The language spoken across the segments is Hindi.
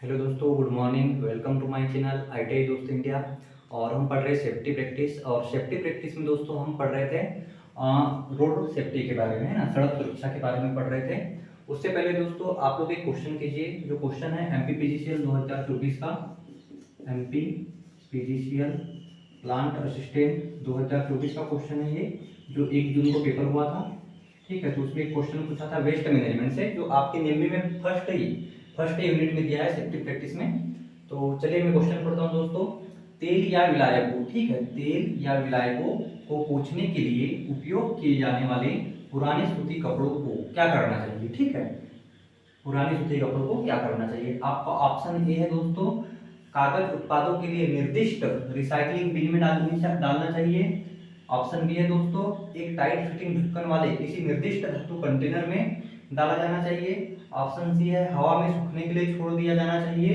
हेलो दोस्तों, good morning. Welcome to my channel ITI दोस्त इंडिया। और हम पढ़ रहे सेफ्टी प्रैक्टिस। और सेफ्टी प्रैक्टिस में दोस्तों हम पढ़ रहे थे रोड सेफ्टी के बारे में, है ना, सड़क सुरक्षा के बारे में पढ़ रहे थे। उससे पहले दोस्तों आप लोग एक क्वेश्चन कीजिए। जो क्वेश्चन है MPPGCL 2024 का, MPPGCL प्लांट असिस्टेंट 2024 का क्वेश्चन है ये, जो 1 जून को पेपर हुआ था। ठीक है, तो उसमें एक क्वेश्चन पूछा था वेस्ट मैनेजमेंट से, जो आपके निम्बी में फर्स्ट यूनिट में दिया है सेफ्टी प्रैक्टिस में। तो चलिए मैं क्वेश्चन पढ़ता हूँ दोस्तों। तेल या विलायकों, ठीक है, तेल या विलायकों को पोंछने के लिए उपयोग किए जाने वाले पुराने सूती कपड़ों को क्या करना चाहिए। ठीक है, पुराने सूती कपड़ों को क्या करना चाहिए। आपका ऑप्शन ए है दोस्तों, कागज उत्पादों के लिए निर्दिष्ट रिसाइकलिंग बिन में डालना चाहिए। ऑप्शन बी है दोस्तों, एक टाइट फिटिंग ढक्कन वाले किसी निर्दिष्ट धातु कंटेनर में डाला जाना चाहिए। ऑप्शन सी है, हवा में सूखने के लिए छोड़ दिया जाना चाहिए।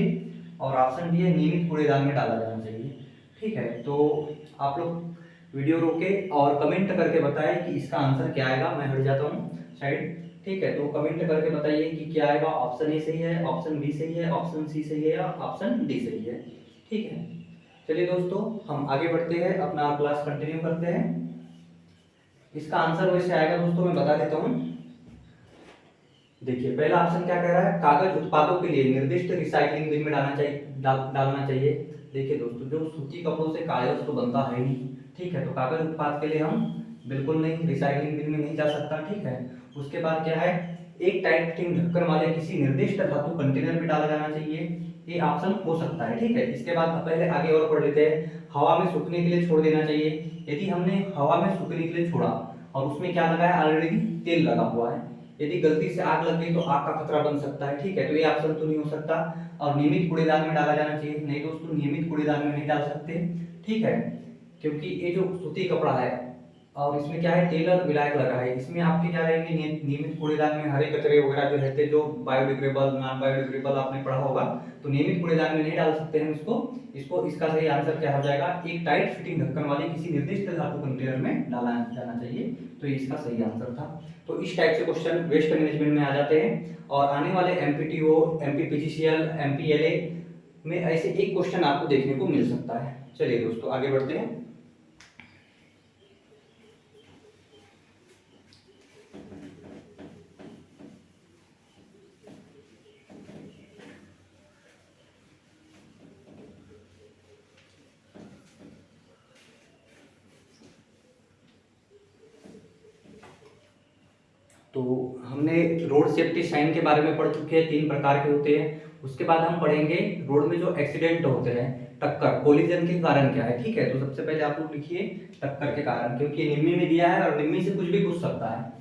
और ऑप्शन डी है, नियमित कूड़ेदान में डाला जाना चाहिए। ठीक है, तो आप लोग वीडियो रोके और कमेंट करके बताएं कि इसका आंसर क्या आएगा। मैं हट जाता हूँ साइड। ठीक है, तो कमेंट करके बताइए कि क्या आएगा। ऑप्शन ए सही है, ऑप्शन बी सही है, ऑप्शन सी सही है या ऑप्शन डी सही है। ठीक है, चलिए दोस्तों हम आगे बढ़ते हैं, अपना क्लास कंटिन्यू करते हैं। इसका आंसर वैसे आएगा दोस्तों, मैं बता देता हूँ। देखिए पहला ऑप्शन क्या कह रहा है, कागज उत्पादों के लिए निर्दिष्ट रिसाइकलिंग बिन में डालना चाहिए। देखिए दोस्तों, जो सूती कपड़ों से कागज तो बनता है नहीं। ठीक है, तो कागज उत्पाद के लिए हम बिल्कुल नहीं, रिसाइकलिंग बिन में नहीं जा सकता। ठीक है, उसके बाद क्या है, एक टाइट फिटिंग ढक्कन वाले किसी निर्दिष्ट धातु कंटेनर में डाला जाना चाहिए। ये ऑप्शन हो सकता है। ठीक है, इसके बाद पहले आगे और पढ़ लेते हैं। हवा में सूखने के लिए छोड़ देना चाहिए। यदि हमने हवा में सूखने के लिए छोड़ा और उसमें क्या लगा है, ऑलरेडी तेल लगा हुआ है, यदि गलती से आग लग गई तो आग का खतरा बन सकता है। ठीक है, तो ये ऑप्शन तो नहीं हो सकता। और नियमित कूड़ेदान में डाला जाना चाहिए, नहीं दोस्तों, नियमित कूड़ेदान में नहीं डाल सकते। ठीक है, क्योंकि ये जो सूती कपड़ा है और इसमें क्या है, तेल और विलायक लगा है, इसमें आपके क्या रहेंगे, नियमित कूड़ेदान में हरे कचरे वगैरह जो रहते हैं, जो बायोडिग्रेडेबल नॉन बायोडिग्रेडेबल आपने पढ़ा होगा, तो नियमित कूड़ेदान में नहीं डाल सकते हैं इसको। इसका सही आंसर क्या हो जाएगा, एक टाइट फिटिंग ढक्कन वाले किसी निर्दिष्ट धातु कंटेनर में डाला जाना चाहिए। तो ये इसका सही आंसर था। तो इस टाइप से क्वेश्चन वेस्ट मैनेजमेंट में आ जाते हैं। और आने वाले MPTO, MPPGCL, MPLA में ऐसे एक क्वेश्चन आपको देखने को मिल सकता है। चलिए दोस्तों आगे बढ़ते हैं। तो हमने रोड सेफ्टी साइन के बारे में पढ़ चुके हैं, 3 प्रकार के होते हैं। उसके बाद हम पढ़ेंगे रोड में जो एक्सीडेंट होते हैं, टक्कर, कोलिजन के कारण क्या है। ठीक है, तो सबसे पहले आप लोग लिखिए टक्कर के कारण, क्योंकि निम्मी में दिया है और निम्मी से कुछ भी पूछ सकता है,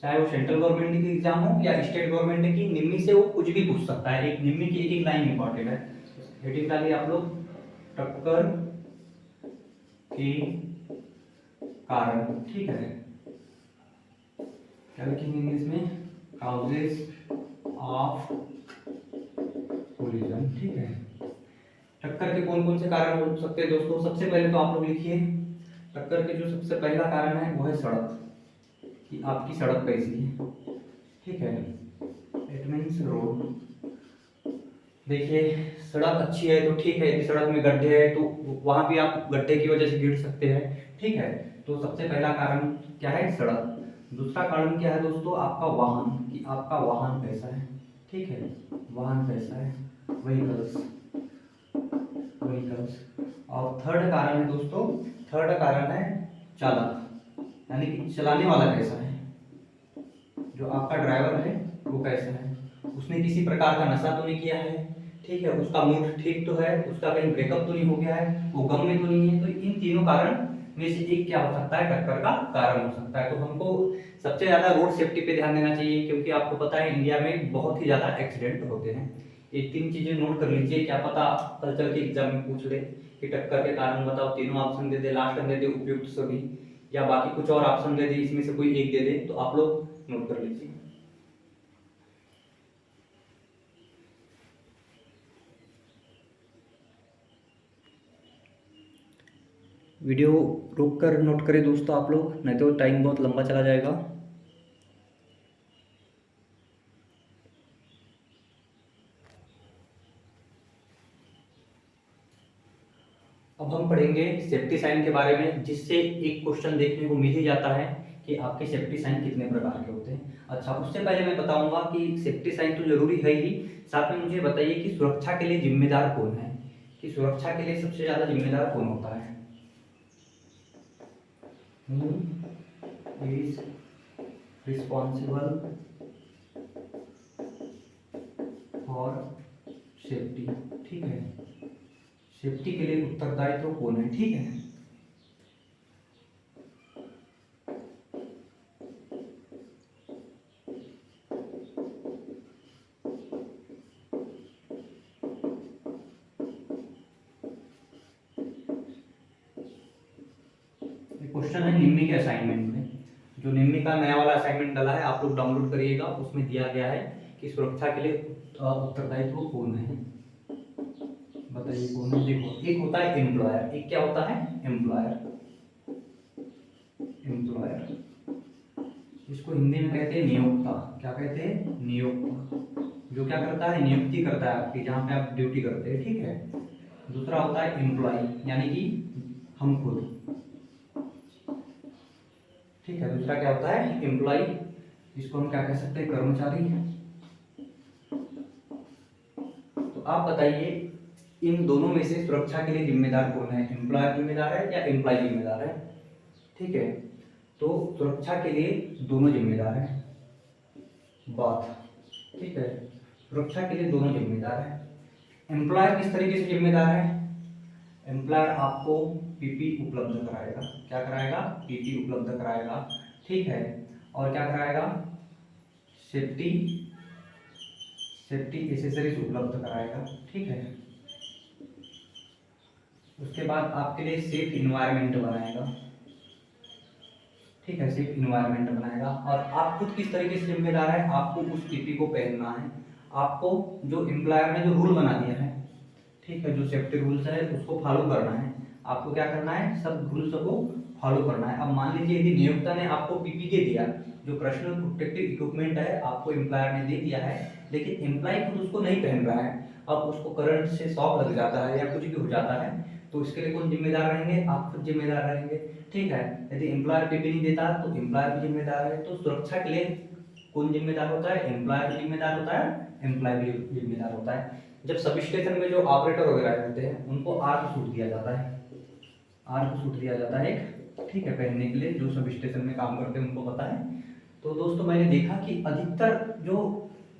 चाहे वो सेंट्रल गवर्नमेंट की एग्जाम हो या स्टेट गवर्नमेंट की, निम्मी से वो कुछ भी पूछ सकता है। एक निम्मी की एक एक लाइन इंपॉर्टेंट है। हेडिंग डालिए आप लोग, टक्कर के कारण। ठीक है, क्या लिखेंगे इंग्लिश में, काउजेस ऑफ कोलिजन। ठीक है, टक्कर के कौन कौन से कारण हो सकते हैं दोस्तों। सबसे पहले तो आप लोग लिखिए, टक्कर के जो सबसे पहला कारण है वो है सड़क, कि आपकी सड़क कैसी है। ठीक है, इट मीन्स रोड। देखिए सड़क अच्छी है तो ठीक है, यदि सड़क में गड्ढे है तो वहां भी आप गड्ढे की वजह से गिर सकते हैं। ठीक है, तो सबसे पहला कारण क्या है, सड़क। दूसरा कारण क्या है दोस्तों, आपका वाहन, कि आपका वाहन कैसा है। ठीक है, वाहन कैसा है, व्हीकल्स। और थर्ड कारण है दोस्तों, थर्ड कारण है चालक, यानी कि चलाने वाला कैसा है, जो आपका ड्राइवर है वो कैसा है, उसने किसी प्रकार का नशा तो नहीं किया है। ठीक है, उसका मूड ठीक तो है, उसका कहीं ब्रेकअप तो नहीं हो गया है, वो गम में तो नहीं है। तो इन तीनों कारण में से एक क्या हो सकता है, टक्कर का कारण हो सकता है। तो हमको सबसे ज्यादा रोड सेफ्टी पे ध्यान देना चाहिए, क्योंकि आपको पता है इंडिया में बहुत ही ज्यादा एक्सीडेंट होते हैं। ये 3 चीजें नोट कर लीजिए, क्या पता कल चल के एग्जाम में पूछ ले कि टक्कर के कारण बताओ, तीनों ऑप्शन दे दे, लास्ट में दे दे उपयुक्त सभी, या बाकी कुछ और ऑप्शन दे दे, इसमें से कोई एक दे दे, तो आप लोग नोट कर लीजिए। वीडियो रोक कर नोट करें दोस्तों आप लोग, नहीं तो टाइम बहुत लंबा चला जाएगा। अब हम पढ़ेंगे सेफ्टी साइन के बारे में, जिससे एक क्वेश्चन देखने को मिल ही जाता है कि आपके सेफ्टी साइन कितने प्रकार के होते हैं। अच्छा, उससे पहले मैं बताऊंगा कि सेफ्टी साइन तो जरूरी है ही, साथ में मुझे बताइए कि सुरक्षा के लिए जिम्मेदार कौन है, कि सुरक्षा के लिए सबसे ज्यादा जिम्मेदार कौन होता है। इज रिस्पॉन्सिबल फॉर सेफ्टी, ठीक है, सेफ्टी के लिए उत्तरदायित्व कौन है, ठीक है। क्वेश्चन है निम्न के असाइनमेंट में, जो निम्न का नया वाला असाइनमेंट डाला है आप लोग डाउनलोड करिएगा, उसमें दिया गया है कि सुरक्षा के लिए उत्तरदायित्व कौन है, बताइए कौन है। देखो, एक होता है एम्प्लॉयर, एक क्या होता है एम्प्लॉयर, एम्प्लॉयर इसको हिंदी में कहते हैं नियोक्ता, क्या कहते हैं नियोक्ता, जो क्या करता है नियुक्ति करता है आपकी, जहाँ पे आप ड्यूटी करते हैं, ठीक है। दूसरा होता है एम्प्लॉय, यानी कि हम खुद, ठीक है। दूसरा क्या होता है एम्प्लॉय, इसको हम क्या कह सकते हैं कर्मचारी। तो आप बताइए इन दोनों में से सुरक्षा के लिए जिम्मेदार कौन है, एम्प्लॉयर जिम्मेदार है या एम्प्लॉय जिम्मेदार है, ठीक है। तो सुरक्षा के लिए दोनों जिम्मेदार हैं, बात, ठीक है, सुरक्षा के लिए दोनों जिम्मेदार हैं। एम्प्लॉयर किस तरीके से जिम्मेदार है, एम्प्लॉयर आपको पीपी उपलब्ध कराएगा, क्या कराएगा पीपी उपलब्ध कराएगा, ठीक है। और क्या कराएगा सेफ्टी, सेफ्टी एसेसरीज उपलब्ध कराएगा, ठीक है। उसके बाद आपके लिए सेफ इन्वायरमेंट बनाएगा, ठीक है, सेफ इन्वायरमेंट बनाएगा। और आप खुद किस तरीके से जिम्मेदार है, आपको उस पीपी को पहनना है, आपको जो एम्प्लॉयर ने जो रूल बना दिया है, ठीक है, जो सेफ्टी रूल्स है उसको फॉलो करना है, आपको क्या करना है सब रूल्स को फॉलो करना है। अब मान लीजिए यदि नियोक्ता ने आपको पीपीके दिया, जो पर्सनल प्रोटेक्टिव इक्विपमेंट है आपको एम्प्लॉयर ने दे दिया है, लेकिन एम्प्लॉय खुद उसको नहीं पहन रहा है, अब उसको करंट से शॉक लग जाता है या कुछ भी हो जाता है, तो इसके लिए कौन जिम्मेदार रहेंगे, आप खुद जिम्मेदार रहेंगे, ठीक है। यदि एम्प्लॉयर पीपी नहीं देता तो एम्प्लॉयर भी जिम्मेदार है। तो सुरक्षा के लिए कौन जिम्मेदार होता है, एम्प्लॉयर भी जिम्मेदार होता है, एम्प्लॉय भी जिम्मेदार होता है। जब सब स्टेशन में जो ऑपरेटर वगैरह होते हैं उनको आर्क सूट दिया जाता है, आर्क सूट दिया जाता है एक, ठीक है, पहनने के लिए, जो सब स्टेशन में काम करते हैं उनको पता है। तो दोस्तों मैंने देखा कि अधिकतर जो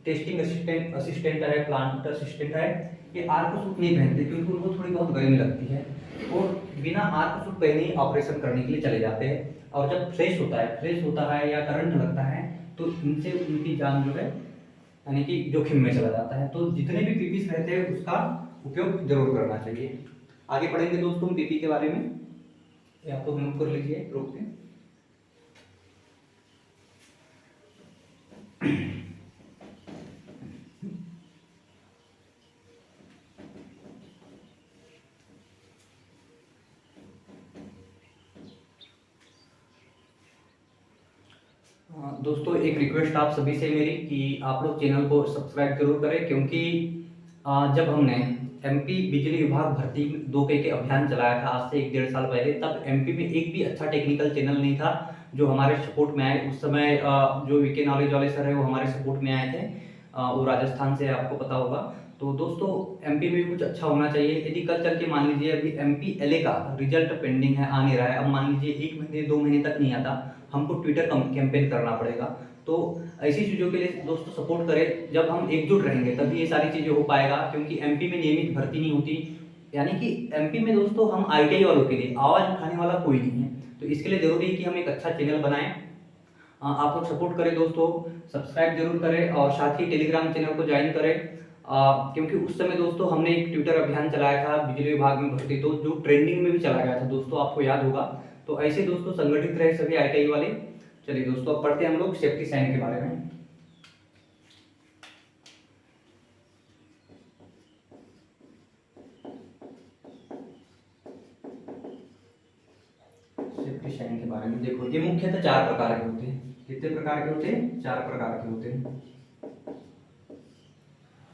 टेस्टिंग असिस्टेंट असिस्टेंट है, प्लांट असिस्टेंट है, ये आर्क सूट नहीं पहनते क्योंकि उनको थोड़ी बहुत गर्मी लगती है, और बिना आर्क सूट पहने ही ऑपरेशन करने के लिए चले जाते हैं। और जब फ्रेश होता है या करंट लगता है तो इनसे उनकी जान जो है यानी कि जोखिम में चला जाता है। तो जितने भी पीपीस रहते हैं उसका उपयोग जरूर करना चाहिए। आगे पढ़ेंगे दोस्तों पीपी के बारे में, ये आप लोग नोट कर लीजिए ग्रुप में। दोस्तों एक रिक्वेस्ट आप सभी से मेरी कि आप लोग चैनल को सब्सक्राइब जरूर करें, क्योंकि जब हमने एमपी बिजली विभाग भर्ती 2 के अभियान चलाया था आज से 1-1.5 साल पहले, तब एमपी में एक भी अच्छा टेक्निकल चैनल नहीं था जो हमारे सपोर्ट में आए। उस समय जो वीके नॉलेज वाले सर है वो हमारे सपोर्ट में आए थे, वो राजस्थान से, आपको पता होगा। तो दोस्तों एमपी में भी कुछ अच्छा होना चाहिए। यदि कल चल के मान लीजिए अभी एमपी एलए का रिजल्ट पेंडिंग है, आ नहीं रहा है, अब मान लीजिए 1 महीने 2 महीने तक नहीं आता, हमको ट्विटर कैंपेन करना पड़ेगा। तो ऐसी चीज़ों के लिए दोस्तों सपोर्ट करें, जब हम एकजुट रहेंगे तभी ये सारी चीज़ें हो पाएगा, क्योंकि एमपी में नियमित भर्ती नहीं होती, यानी कि एमपी में दोस्तों हम आईटीआई वालों के लिए आवाज़ उठाने वाला कोई नहीं है। तो इसके लिए जरूरी है कि हम एक अच्छा चैनल बनाएं। आप लोग सपोर्ट करें दोस्तों, सब्सक्राइब जरूर करें और साथ ही टेलीग्राम चैनल को ज्वाइन करें, क्योंकि उस समय दोस्तों हमने एक ट्विटर अभियान चलाया था बिजली विभाग में भर्ती, तो जो ट्रेंडिंग में भी चला गया था दोस्तों, आपको याद होगा। तो ऐसे दोस्तों संगठित रहे सभी आईटीआई वाले। चलिए दोस्तों अब पढ़ते हैं हम लोग सेफ्टी साइन के बारे में। सेफ्टी साइन के बारे में देखो, ये मुख्यतः 4 प्रकार के होते हैं। कितने प्रकार के होते हैं, 4 प्रकार के होते हैं।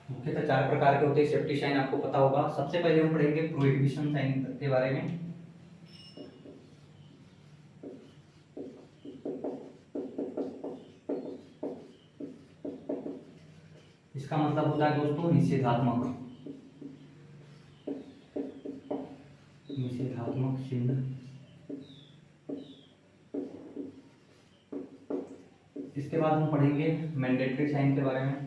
मुख्यतः 4 प्रकार के होते हैं सेफ्टी साइन, आपको पता होगा। सबसे पहले हम पढ़ेंगे प्रोहिबिशन साइन के बारे में। इसका मतलब होता है दोस्तों निषेधात्मक चिन्ह। इसके बाद हम पढ़ेंगे मैंडेटरी साइन के बारे में।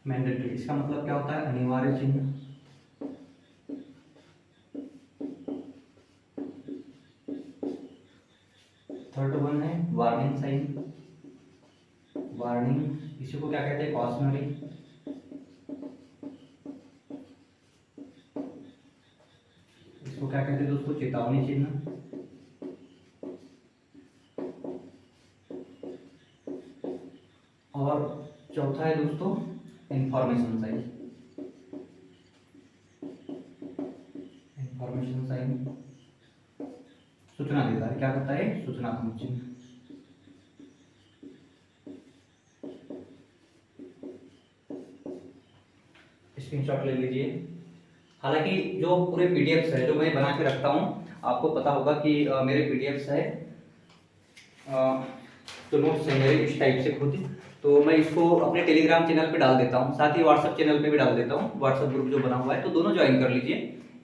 मैंडेटरी इसका मतलब क्या होता है, अनिवार्य चिन्ह। थर्ड वन है वार्निंग साइन। वार्निंग इसी को क्या कहते हैं, कॉशनरी। इसको क्या कहते हैं दोस्तों, चेतावनी चिन्ह। और चौथा है दोस्तों इंफॉर्मेशन साइन। इंफॉर्मेशन साइन सूचना देता है, क्या करता है, सूचनात्मक चिन्ह। स्क्रीनशॉट ले लीजिए। हालांकि जो पूरे पीडीएफ्स है जो मैं बना के रखता हूँ, आपको पता होगा कि मेरे पीडीएफ्स है, तो नोट्स है मेरे इस टाइप से खुद, तो मैं इसको अपने टेलीग्राम चैनल पे डाल देता हूँ, साथ ही व्हाट्सएप चैनल पे भी डाल देता हूँ। व्हाट्सएप ग्रुप जो बना हुआ है, तो दोनों ज्वाइन कर लीजिए,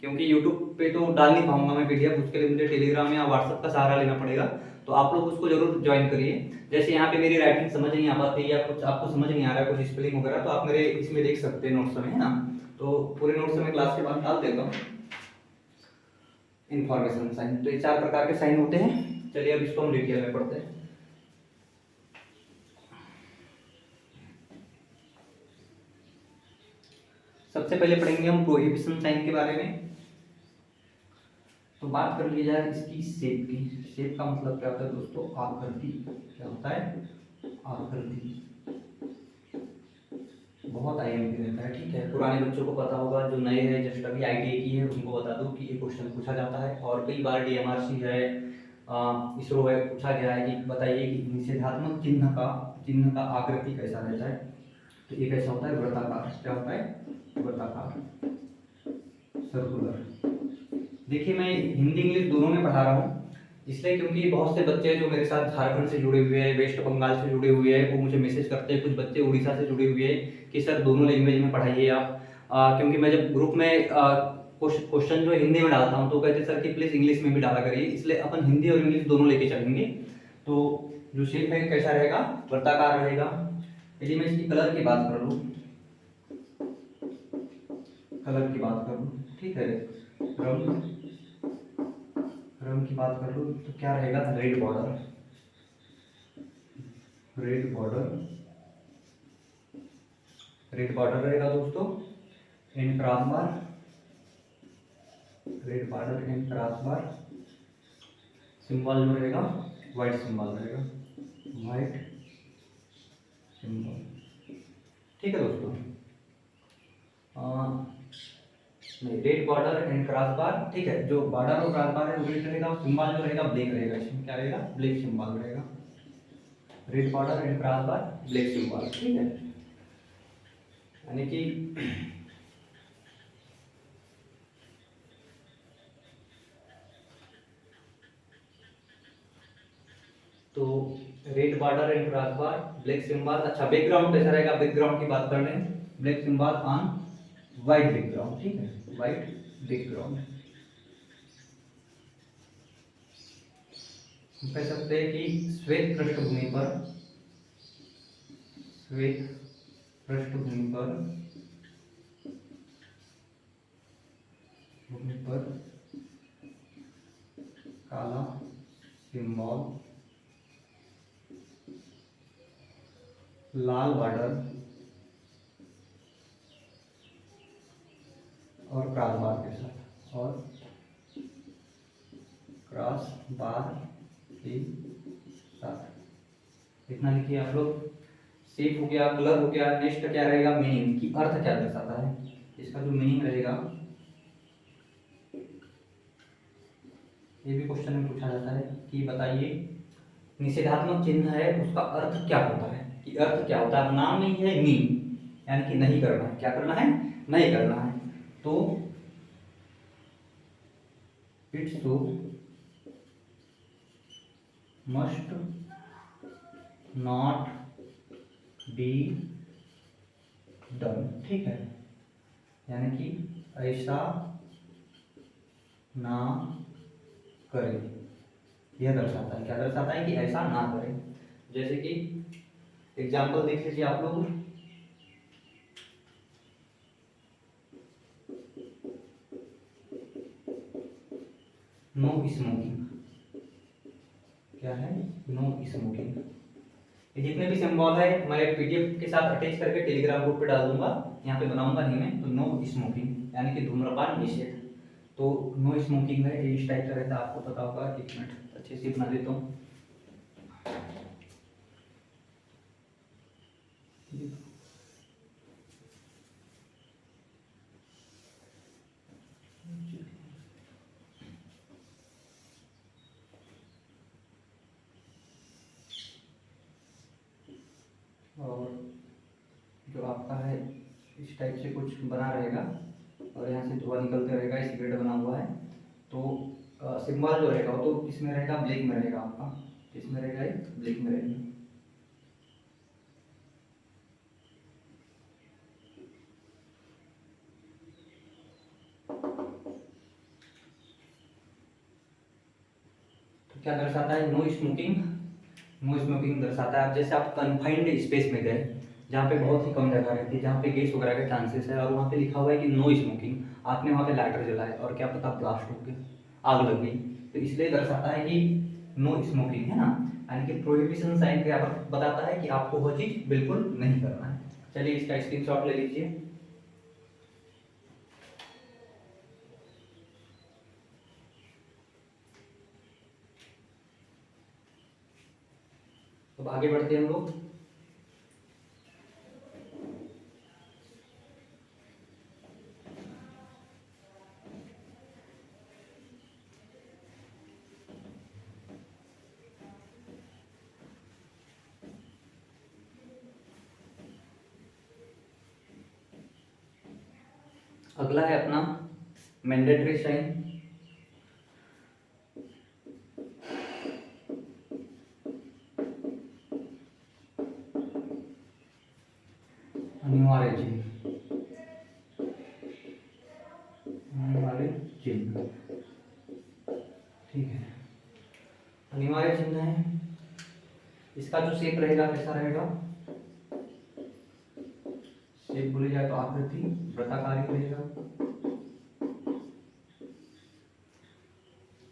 क्योंकि यूट्यूब पे तो डाल नहीं पाऊंगा मैं पीडीएफ, उसके लिए मुझे टेलीग्राम या व्हाट्सएप का सहारा लेना पड़ेगा। तो आप लोग उसको जरूर ज्वाइन करिए। जैसे यहाँ पे मेरी राइटिंग समझ नहीं आ पाती या कुछ आपको समझ नहीं आ रहा है, कुछ स्पेलिंग वगैरह, तो आप मेरे इसमें देख सकते हैं नोट्स में, है ना। तो पूरे नोट्स में क्लास के बाद डाल देता हूँ। इंफॉर्मेशन साइन, तो ये 4 प्रकार के साइन होते हैं। चलिए अब इसको हम डिटेल में पढ़ते हैं। सबसे पहले पढ़ेंगे हम प्रोहिबिशन साइन के बारे में। तो बात कर ली जाए इसकी शेप की। शेप का मतलब क्या होता है दोस्तों, आकृति। क्या होता है, आकृति। बहुत आईएमपी रहता है, ठीक है। पुराने बच्चों को पता होगा, जो नए हैं जस्ट अभी आईटीआई की है उनको बता दूं कि ये क्वेश्चन पूछा जाता है, और कई बार डीएमआरसी है, इसरो है, पूछा गया है कि बताइए कि निषेधात्मक चिन्ह का आकृति कैसा रहता है। तो ये कैसा होता है, वृत्ताकार। क्या होता है, वृत्ताकार, सर्कुलर। देखिए मैं हिंदी इंग्लिश दोनों में पढ़ा रहा हूँ, इसलिए क्योंकि बहुत से बच्चे जो मेरे साथ झारखंड से जुड़े हुए हैं, वेस्ट बंगाल से जुड़े हुए हैं, वो मुझे मैसेज करते हैं। कुछ बच्चे उड़ीसा से जुड़े हुए हैं कि सर दोनों लैंग्वेज में पढ़ाइए आप। क्योंकि मैं जब ग्रुप में क्वेश्चन जो हिंदी में डालता हूँ, तो कहते सर कि प्लीज़ इंग्लिश में भी डाला करिए, इसलिए अपन हिंदी और इंग्लिश दोनों लेके चलेंगे। तो जो शेप है कैसा रहेगा, वृत्ताकार रहेगा। यदि मैं इसकी कलर की बात कर लूँ, ठीक है, रंग की बात कर लूँ तो क्या रहेगा, रेड बॉर्डर। रेड बॉर्डर रहेगा दोस्तों, and cross bar. Red border and cross bar. Symbol जो रहेगा व्हाइट सिंबल रहेगा, व्हाइट सिंबल, ठीक है दोस्तों। नहीं, red border and cross bar, ठीक है। जो बॉर्डर और क्रॉस बार है वो रेड रहेगा, सिंबल जो रहेगा ब्लैक रहेगा। इसमें क्या रहेगा, ब्लैक सिंबल रहेगा। Red border and cross bar, black symbol, ठीक है। यानी कि तो red border and cross bar, black symbol. अच्छा, बैकग्राउंड कैसा रहेगा, बैकग्राउंड की बात कर लें, black symbol on white background, ठीक है, व्हाइट बैकग्राउंड। हम कह सकते हैं कि श्वेत पृष्ठभूमि पर काला सिंबल, लाल बॉर्डर और क्रॉस बार के साथ, इतना लिखिए आप लोग। शेप हो गया, कलर हो गया, नेक्स्ट क्या रहेगा, मीनिंग की अर्थ क्या दर्शाता है। इसका जो मीनिंग रहेगा, ये भी क्वेश्चन में पूछा जाता है कि बताइए निषेधात्मक चिन्ह है उसका अर्थ क्या होता है, कि अर्थ क्या होता है, नाम में ही है नी, यानी कि नहीं करना है। क्या करना है, नहीं करना है। तो it's to must not be done, ठीक है, यानी कि ऐसा ना करें, यह दर्शाता है। क्या दर्शाता है, कि ऐसा ना करें। जैसे कि एग्जाम्पल देख लीजिए आप लोग, नो स्मोकिंग, क्या है, नो स्मोकिंग। ये जितने भी सिंबल है मैं पीडीएफ के साथ अटैच करके टेलीग्राम ग्रुप पे डाल दूंगा, यहाँ पे बनाऊंगा नहीं मैं। तो नो स्मोकिंग यानी कि धूम्रपान निषेध। तो नो स्मोकिंग है, ये इस टाइप का रहता है, आपको पता होगा। एक मिनट अच्छे से बना देता हूँ। और जो आपका है इस टाइप से कुछ बना रहेगा और यहाँ से धुआं निकलते रहेगा, इस ग्रेड बना हुआ है। तो सिंबल जो रहेगा वो तो इसमें रहेगा, ब्लैक में रहेगा आपका, इसमें रहेगा, ब्लैक में रहेगा। तो क्या दर्शाता है, नो स्मोकिंग। नो स्मोकिंग दर्शाता है। अब जैसे आप कन्फाइंड स्पेस में गए जहाँ पे बहुत ही कम जगह रहती है, जहाँ पे गैस वगैरह के चांसेस है, और वहाँ पे लिखा हुआ है कि नो स्मोकिंग, आपने वहाँ पे लाइटर जलाया और क्या पता ब्लास्ट हो गया, आग लग गई, तो इसलिए दर्शाता है कि नो स्मोकिंग, है ना, यानी कि प्रोहिबिशन साइन यहाँ पर बताता है कि आपको वो चीज़ बिल्कुल नहीं करना है। चलिए इसका स्क्रीनशॉट ले लीजिए। अब आगे बढ़ते हैं हम लोग। अगला है अपना मैंडेटरी साइन। अनिवार्य चिन्ह, अनिवार्य चिन्ह, ठीक है, अनिवार्य चिन्ह है। इसका जो शेप रहेगा कैसा रहेगा, शेप बोले जाए तो आकृति वृत्ताकार रहेगा।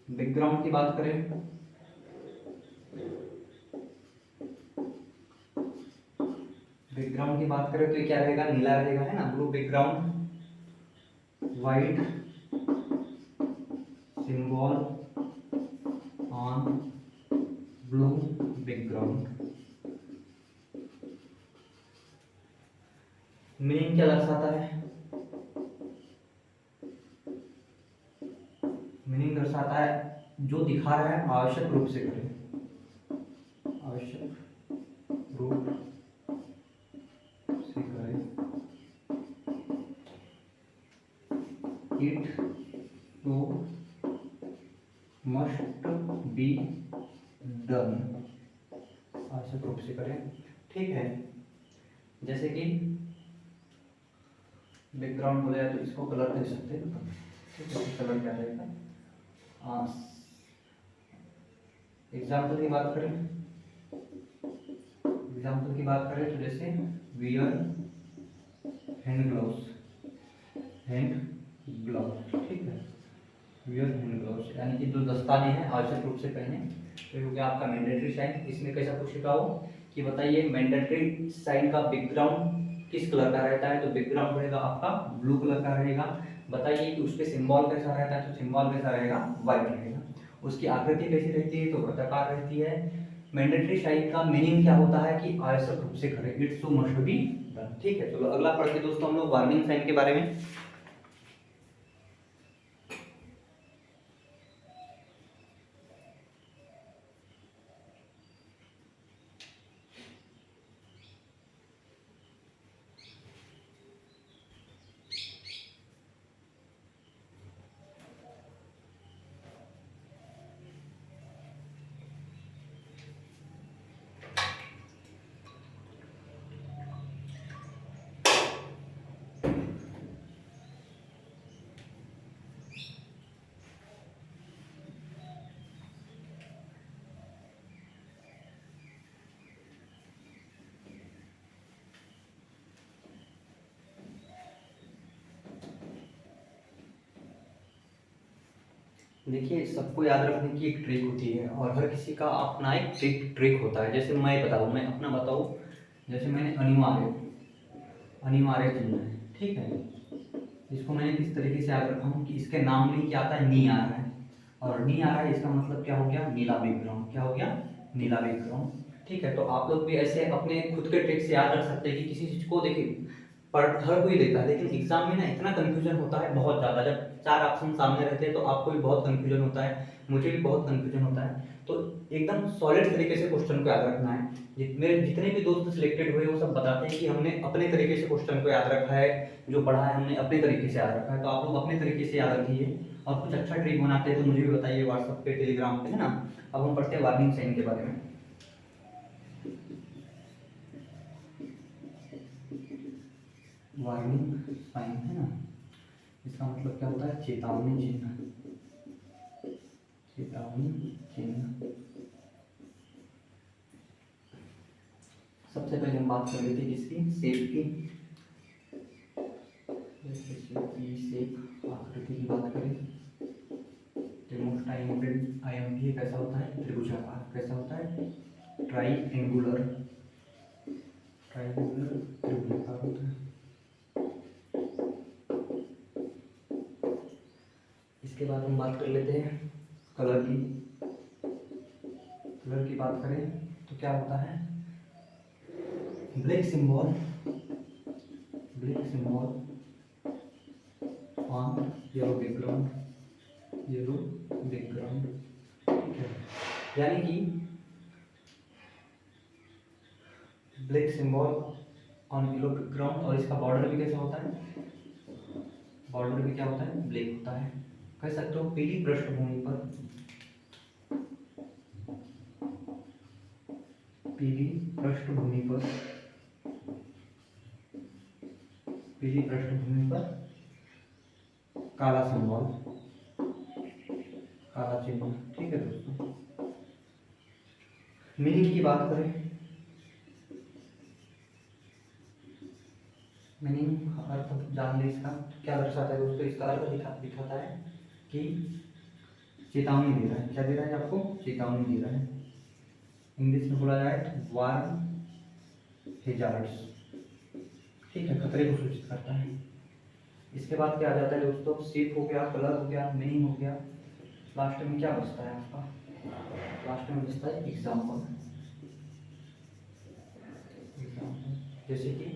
बैकग्राउंड की बात करें, बैकग्राउंड की बात करें तो ये क्या रहेगा, नीला रहेगा, है ना, blue background, white symbol on blue background. Meaning क्या दर्शाता है, मीनिंग दर्शाता है जो दिखा रहा है आवश्यक रूप से करें, आवश्यक रूप से करें। It to must be done, आवश्यक रूप से करें, ठीक है। जैसे कि बैकग्राउंड बोले तो इसको कलर दे सकते हैं, ठीक है, कलर क्या रहेगा। एग्जाम्पल की बात करें, एग्जाम्पल की बात करें तो जैसे wear hand gloves, hand gloves, ठीक है, वियर हैंड ग्लव्स यानी कि जो दस्ताने हैं आवश्यक रूप से पहने। तो ये हो गया आपका मैंडेटरी साइन। इसमें कैसा पूछेगा वो कि बताइए मैंडेटरी साइन का बैकग्राउंड किस कलर का रहता है, तो बैकग्राउंड रहेगा आपका ब्लू कलर का रहेगा। बताइए कि उसके सिंबल कैसा रहता है, तो सिंबल कैसा रहेगा, व्हाइट रहेगा। उसकी आकृति कैसी रहती है, तो वृत्ताकार रहती है। मैंडेटरी साइन का मीनिंग क्या होता है कि आवश्यक रूप से करें, it's to must be done, ठीक है। चलो अगला पढ़ते दोस्तों हम लोग वार्निंग साइन के बारे में। देखिए, सबको याद रखने की एक ट्रिक होती है और हर किसी का अपना एक ट्रिक होता है। जैसे मैं बताऊँ, मैं अपना बताऊँ, जैसे मैंने अनिवार्य चुना है, ठीक है। इसको मैंने किस तरीके से याद रखा हूँ कि इसके नाम में क्या आता है, नी आ रहा है, और नी आ रहा है, इसका मतलब क्या हो गया, नीला बैकग्राउंड। क्या हो गया, नीला बैकग्राउंड। ठीक है, तो आप लोग भी ऐसे अपने खुद के ट्रिक से याद रख सकते हैं कि किसी चीज को देखिए, पर हर कोई लेता है, लेकिन एग्जाम में ना इतना कंफ्यूजन होता है बहुत ज़्यादा। जब चार ऑप्शन सामने रहते हैं तो आपको भी बहुत कंफ्यूजन होता है, मुझे भी बहुत कंफ्यूजन होता है। तो एकदम सॉलिड तरीके से क्वेश्चन को याद रखना है। मेरे जितने भी दोस्त सिलेक्टेड हुए वो सब बताते हैं कि हमने अपने तरीके से क्वेश्चन को याद रखा है, जो पढ़ा है हमने अपने तरीके से याद रखा है। तो आप लोग अपने तरीके से याद रखिए, और कुछ अच्छा ट्रिक बनाते हैं तो मुझे भी बताइए व्हाट्सएप पे, टेलीग्राम पे, है ना। अब हम पढ़ते हैं वार्निंग साइन के बारे में। वार्निंग साइन, है ना, इसका मतलब क्या होता है, चेतावनी चिन्ह। चेतावनी चिन्ह। सबसे पहले हम बात कर लेते हैं किसकी, शेप की। जैसे शेप आकृति की बात करें तो मोस्ट आईएमपी कैसा होता है, त्रिभुजाकार। कैसा होता है, ट्राइएंगुलर। ट्राइएंगुलर त्रिभुजाकार होता है। इसके बाद हम बात कर लेते हैं कलर की। कलर की बात करें तो क्या होता है, black symbol, black symbol on yellow background, yellow background. ठीक है, यानी कि black symbol on yellow background, और इसका बॉर्डर भी कैसा होता है, बॉर्डर भी क्या होता है, ब्लैक होता है। कह सकते हो पीली पृष्ठभूमि पर, पीली पृष्ठभूमि पर, पीली पृष्ठभूमि पर काला सिंबल, काला चिन्ह। ठीक है दोस्तों, मीनिंग की बात करें, मीनिंग अर्थ जान ले इसका क्या दर्शाता है दोस्तों। इसका अर्थ दिखाता है कि चेतावनी दे रहा है। क्या दे रहा है आपको, चेतावनी दे रहा है। इंग्लिश में बोला जाए वार्न हेजार्ड्स। ठीक है, खतरे को सूचित करता है। इसके बाद क्या आ जाता है दोस्तों, शेप हो गया, कलर हो गया, मीनिंग हो गया, लास्ट में क्या बचता है आपका, लास्ट में बचता है एग्जाम्पल। जैसे कि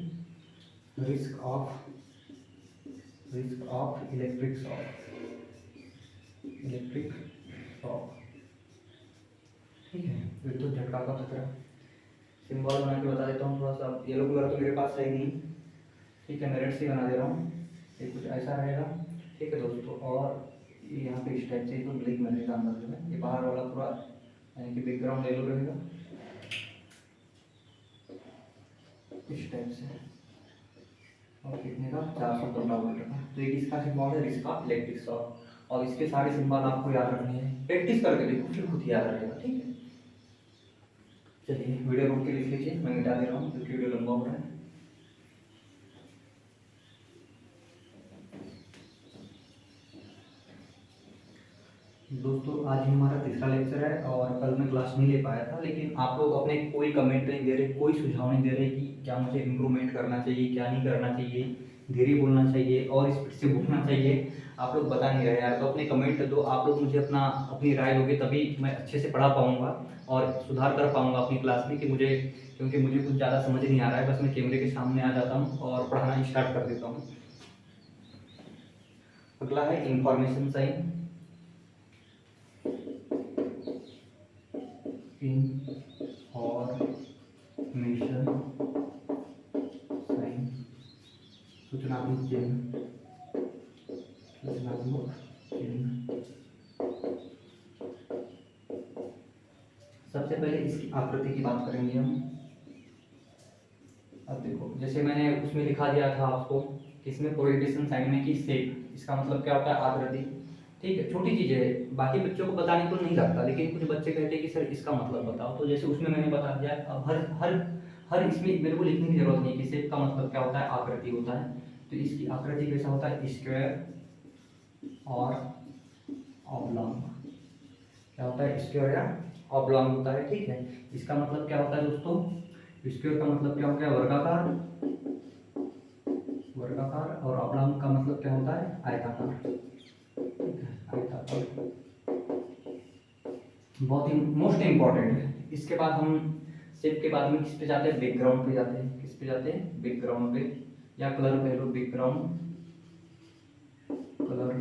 रिस्क ऑफ इलेक्ट्रिक शॉक। ठीक है, विद्युत झटका का खतरा। सिंबल बना के बता देता हूँ थोड़ा सा। येलो कलर तो मेरे पास है ही नहीं, ठीक है, मैं रेड से बना दे रहा हूँ। ये कुछ ऐसा रहेगा। ठीक है दोस्तों, और ये यहाँ पे इस टाइप से तो ब्लैक में रहेगा अंदर जो है, ये बाहर वाला पूरा यानी कि बैकग्राउंड येलो रहेगा इस टाइप से। और कितने का, 415 वोल्ट का। तो ये किसका सिंबल है, इसका इलेक्ट्रिक शॉक। और इसके सारे सिंबल आपको याद रखने हैं, प्रैक्टिस करके देखो फिर खुद याद रहेगा। ठीक है, चलिए वीडियो रोक के लिख लीजिए, मैं मिटा दे रहा हूँ क्योंकि वीडियो लंबा हो रहा है। दोस्तों आज ही हमारा तीसरा लेक्चर है और कल मैं क्लास नहीं ले पाया था, लेकिन आप लोग अपने कोई कमेंट नहीं दे रहे, कोई सुझाव नहीं दे रहे कि क्या मुझे इम्प्रूवमेंट करना चाहिए, क्या नहीं करना चाहिए, धीरे बोलना चाहिए और स्पीड से बोलना चाहिए। आप लोग बता नहीं रहे यार, तो अपने कमेंट दो। आप लोग मुझे अपनी राय दोगे तभी मैं अच्छे से पढ़ा पाऊँगा और सुधार कर पाऊँगा अपनी क्लास में। क्योंकि मुझे कुछ ज़्यादा समझ नहीं आ रहा है, बस मैं कैमरे के सामने आ जाता हूँ और पढ़ाना स्टार्ट कर देता हूँ। अगला है इंफॉर्मेशन साइन। इंफॉर्मेशन साइन, सूचनात्मक चिन्ह, सूचनात्मक चिन्ह। सबसे पहले इसकी आकृति की बात करेंगे हम। अब देखो, जैसे मैंने उसमें लिखा दिया था आपको कि इसमें प्रोहिबिशन साइन में कि शेप, इसका मतलब क्या होता है, आकृति। ठीक है, छोटी चीजें है, बाकी बच्चों को बताने को नहीं लगता, लेकिन कुछ बच्चे कहते हैं कि सर इसका मतलब बताओ। तो जैसे उसमें मैंने बता दिया। अब हर हर हर इसमें मेरे को लिखने की जरूरत नहीं कि शेप का मतलब क्या होता है, आकृति होता है। तो इसकी आकृति कैसा होता है, स्क्वायर और ऑब्लॉन्ग। क्या होता है, स्क्वायर या ऑब्लॉन्ग होता है, ठीक है। इसका मतलब क्या होता है दोस्तों, स्क्वायर का मतलब क्या हो गया, वर्गाकार, वर्गाकार, और ऑब्लॉन्ग का मतलब क्या होता है, आयताकार, ठीक है, आयताकार। बहुत ही मोस्ट इम्पॉर्टेंट है। इसके बाद हम शेप के बाद में किस पे जाते हैं, बैकग्राउंड पे जाते हैं। किस पे जाते हैं, बैकग्राउंड पे, या कलर पे लो, बैकग्राउंड कलर।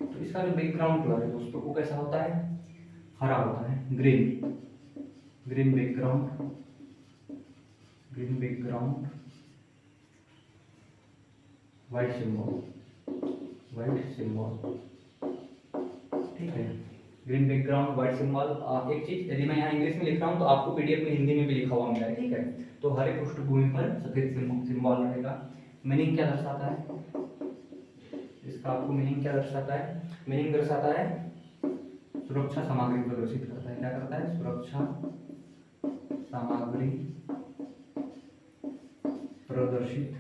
तो इसका जो बैकग्राउंड कलर है दोस्तों वो कैसा होता है, हरा होता है, green, green background, green background, white symbol, white symbol, ठीक है। Green background, white symbol. एक चीज, यदि मैं यहाँ इंग्लिश में लिख रहा हूँ तो आपको पीडीएफ में हिंदी में भी लिखा हुआ मिला है, ठीक है। तो हरे पृष्ठभूमि पर सफेद सिंबल रहेगा। मीनिंग क्या दर्शाता है इसका, आपको मीनिंग क्या दर्शाता है, मीनिंग दर्शाता है सुरक्षा सामग्री प्रदर्शित करता है। क्या करता है, सुरक्षा सामग्री प्रदर्शित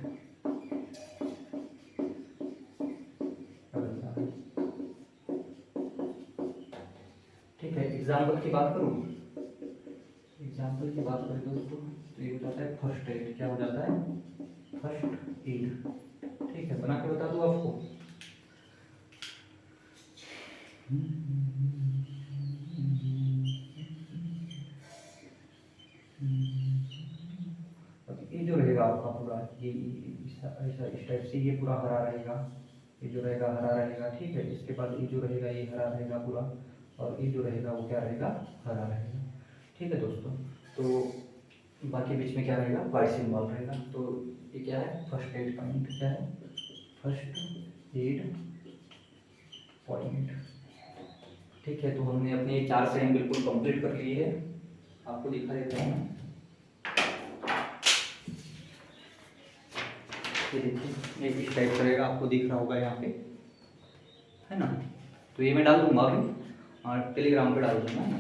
करता है, ठीक है। एग्जाम्पल की बात करूँ, एग्जाम्पल की बात करें दोस्तों तो ये हो जाता है फर्स्ट एड। क्या हो जाता है, फर्स्ट एड, ठीक है। बना के बता दूँ आपको, ये जो रहेगा आपका पूरा, ये ऐसा इस टाइप से ये पूरा हरा रहेगा, ये जो रहेगा हरा रहेगा, ठीक है। इसके बाद ये जो रहेगा ये हरा रहेगा पूरा, और ये जो रहेगा वो क्या रहेगा, हरा रहेगा, ठीक है दोस्तों। तो बाकी बीच में क्या रहेगा, वाइट सिंबल रहेगा। तो ये क्या है, फर्स्ट एड पॉइंट, क्या है, फर्स्ट एड पॉइंट, ठीक है। तो हमने अपने 4 सेम बिल्कुल कंप्लीट कर लिए है, आपको दिखा देता हूँ। ये देखिए, ये इस टाइप का रहेगा, आपको दिख रहा होगा यहाँ पे, है ना। तो ये मैं डाल दूंगा अभी और टेलीग्राम पे डाल दूंगा, है ना।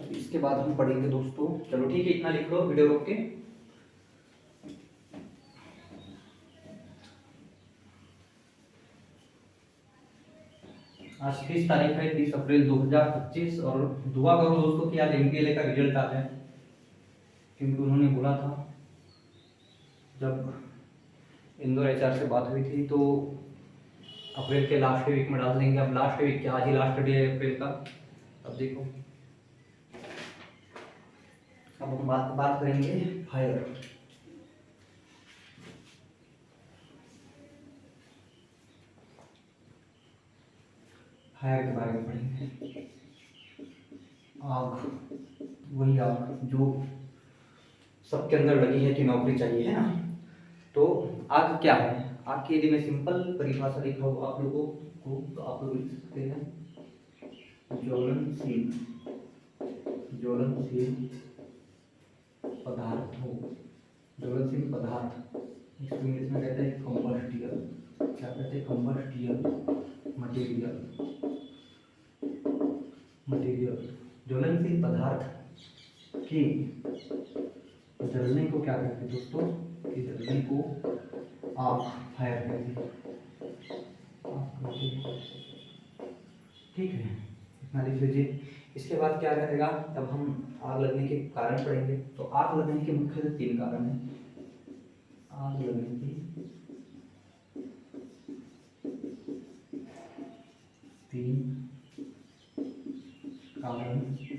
अब इसके बाद हम पढ़ेंगे दोस्तों, चलो ठीक है, इतना लिख लो, वीडियो रोक के। आज 30 तारीख है, 30 अप्रैल 2025, और दुआ करो दोस्तों कि आज एमपीएलए का रिजल्ट आ जाए, क्योंकि उन्होंने बोला था जब इंदौर एचआर से बात हुई थी तो अप्रैल के लास्ट वीक में डाल देंगे। अब लास्ट वीक क्या, आज ही लास्ट डे है अप्रैल का। अब देखो, अब हम बात करेंगे फायर। फायर के बारे में पढ़ेंगे। आग, वही आग जो सबके अंदर लगी है कि नौकरी चाहिए, है ना। तो आग क्या है, आग की यदि मैं सिंपल परिभाषा दिखाऊँ आप लोगों को तो आप लोग लिख सकते हैं ज्वलनशील, ज्वलनशील पदार्थों, ज्वलनशील पदार्थ, इसको इंग्लिश में कहते हैं कंबस्टियल। क्या कहते हैं, कंबस्टियल मटेरियल, मटेरियल। ज्वलनशील पदार्थ की जलने को क्या कहते हैं दोस्तों, कि जलने को आग, फायर कहते हैं, ठीक है। इतना लिख लीजिए। इसके बाद क्या रहेगा, तब हम आग लगने के कारण पढ़ेंगे। तो आग लगने के मुख्य 3 कारण हैं। आग लगने के 3 कारण हैं।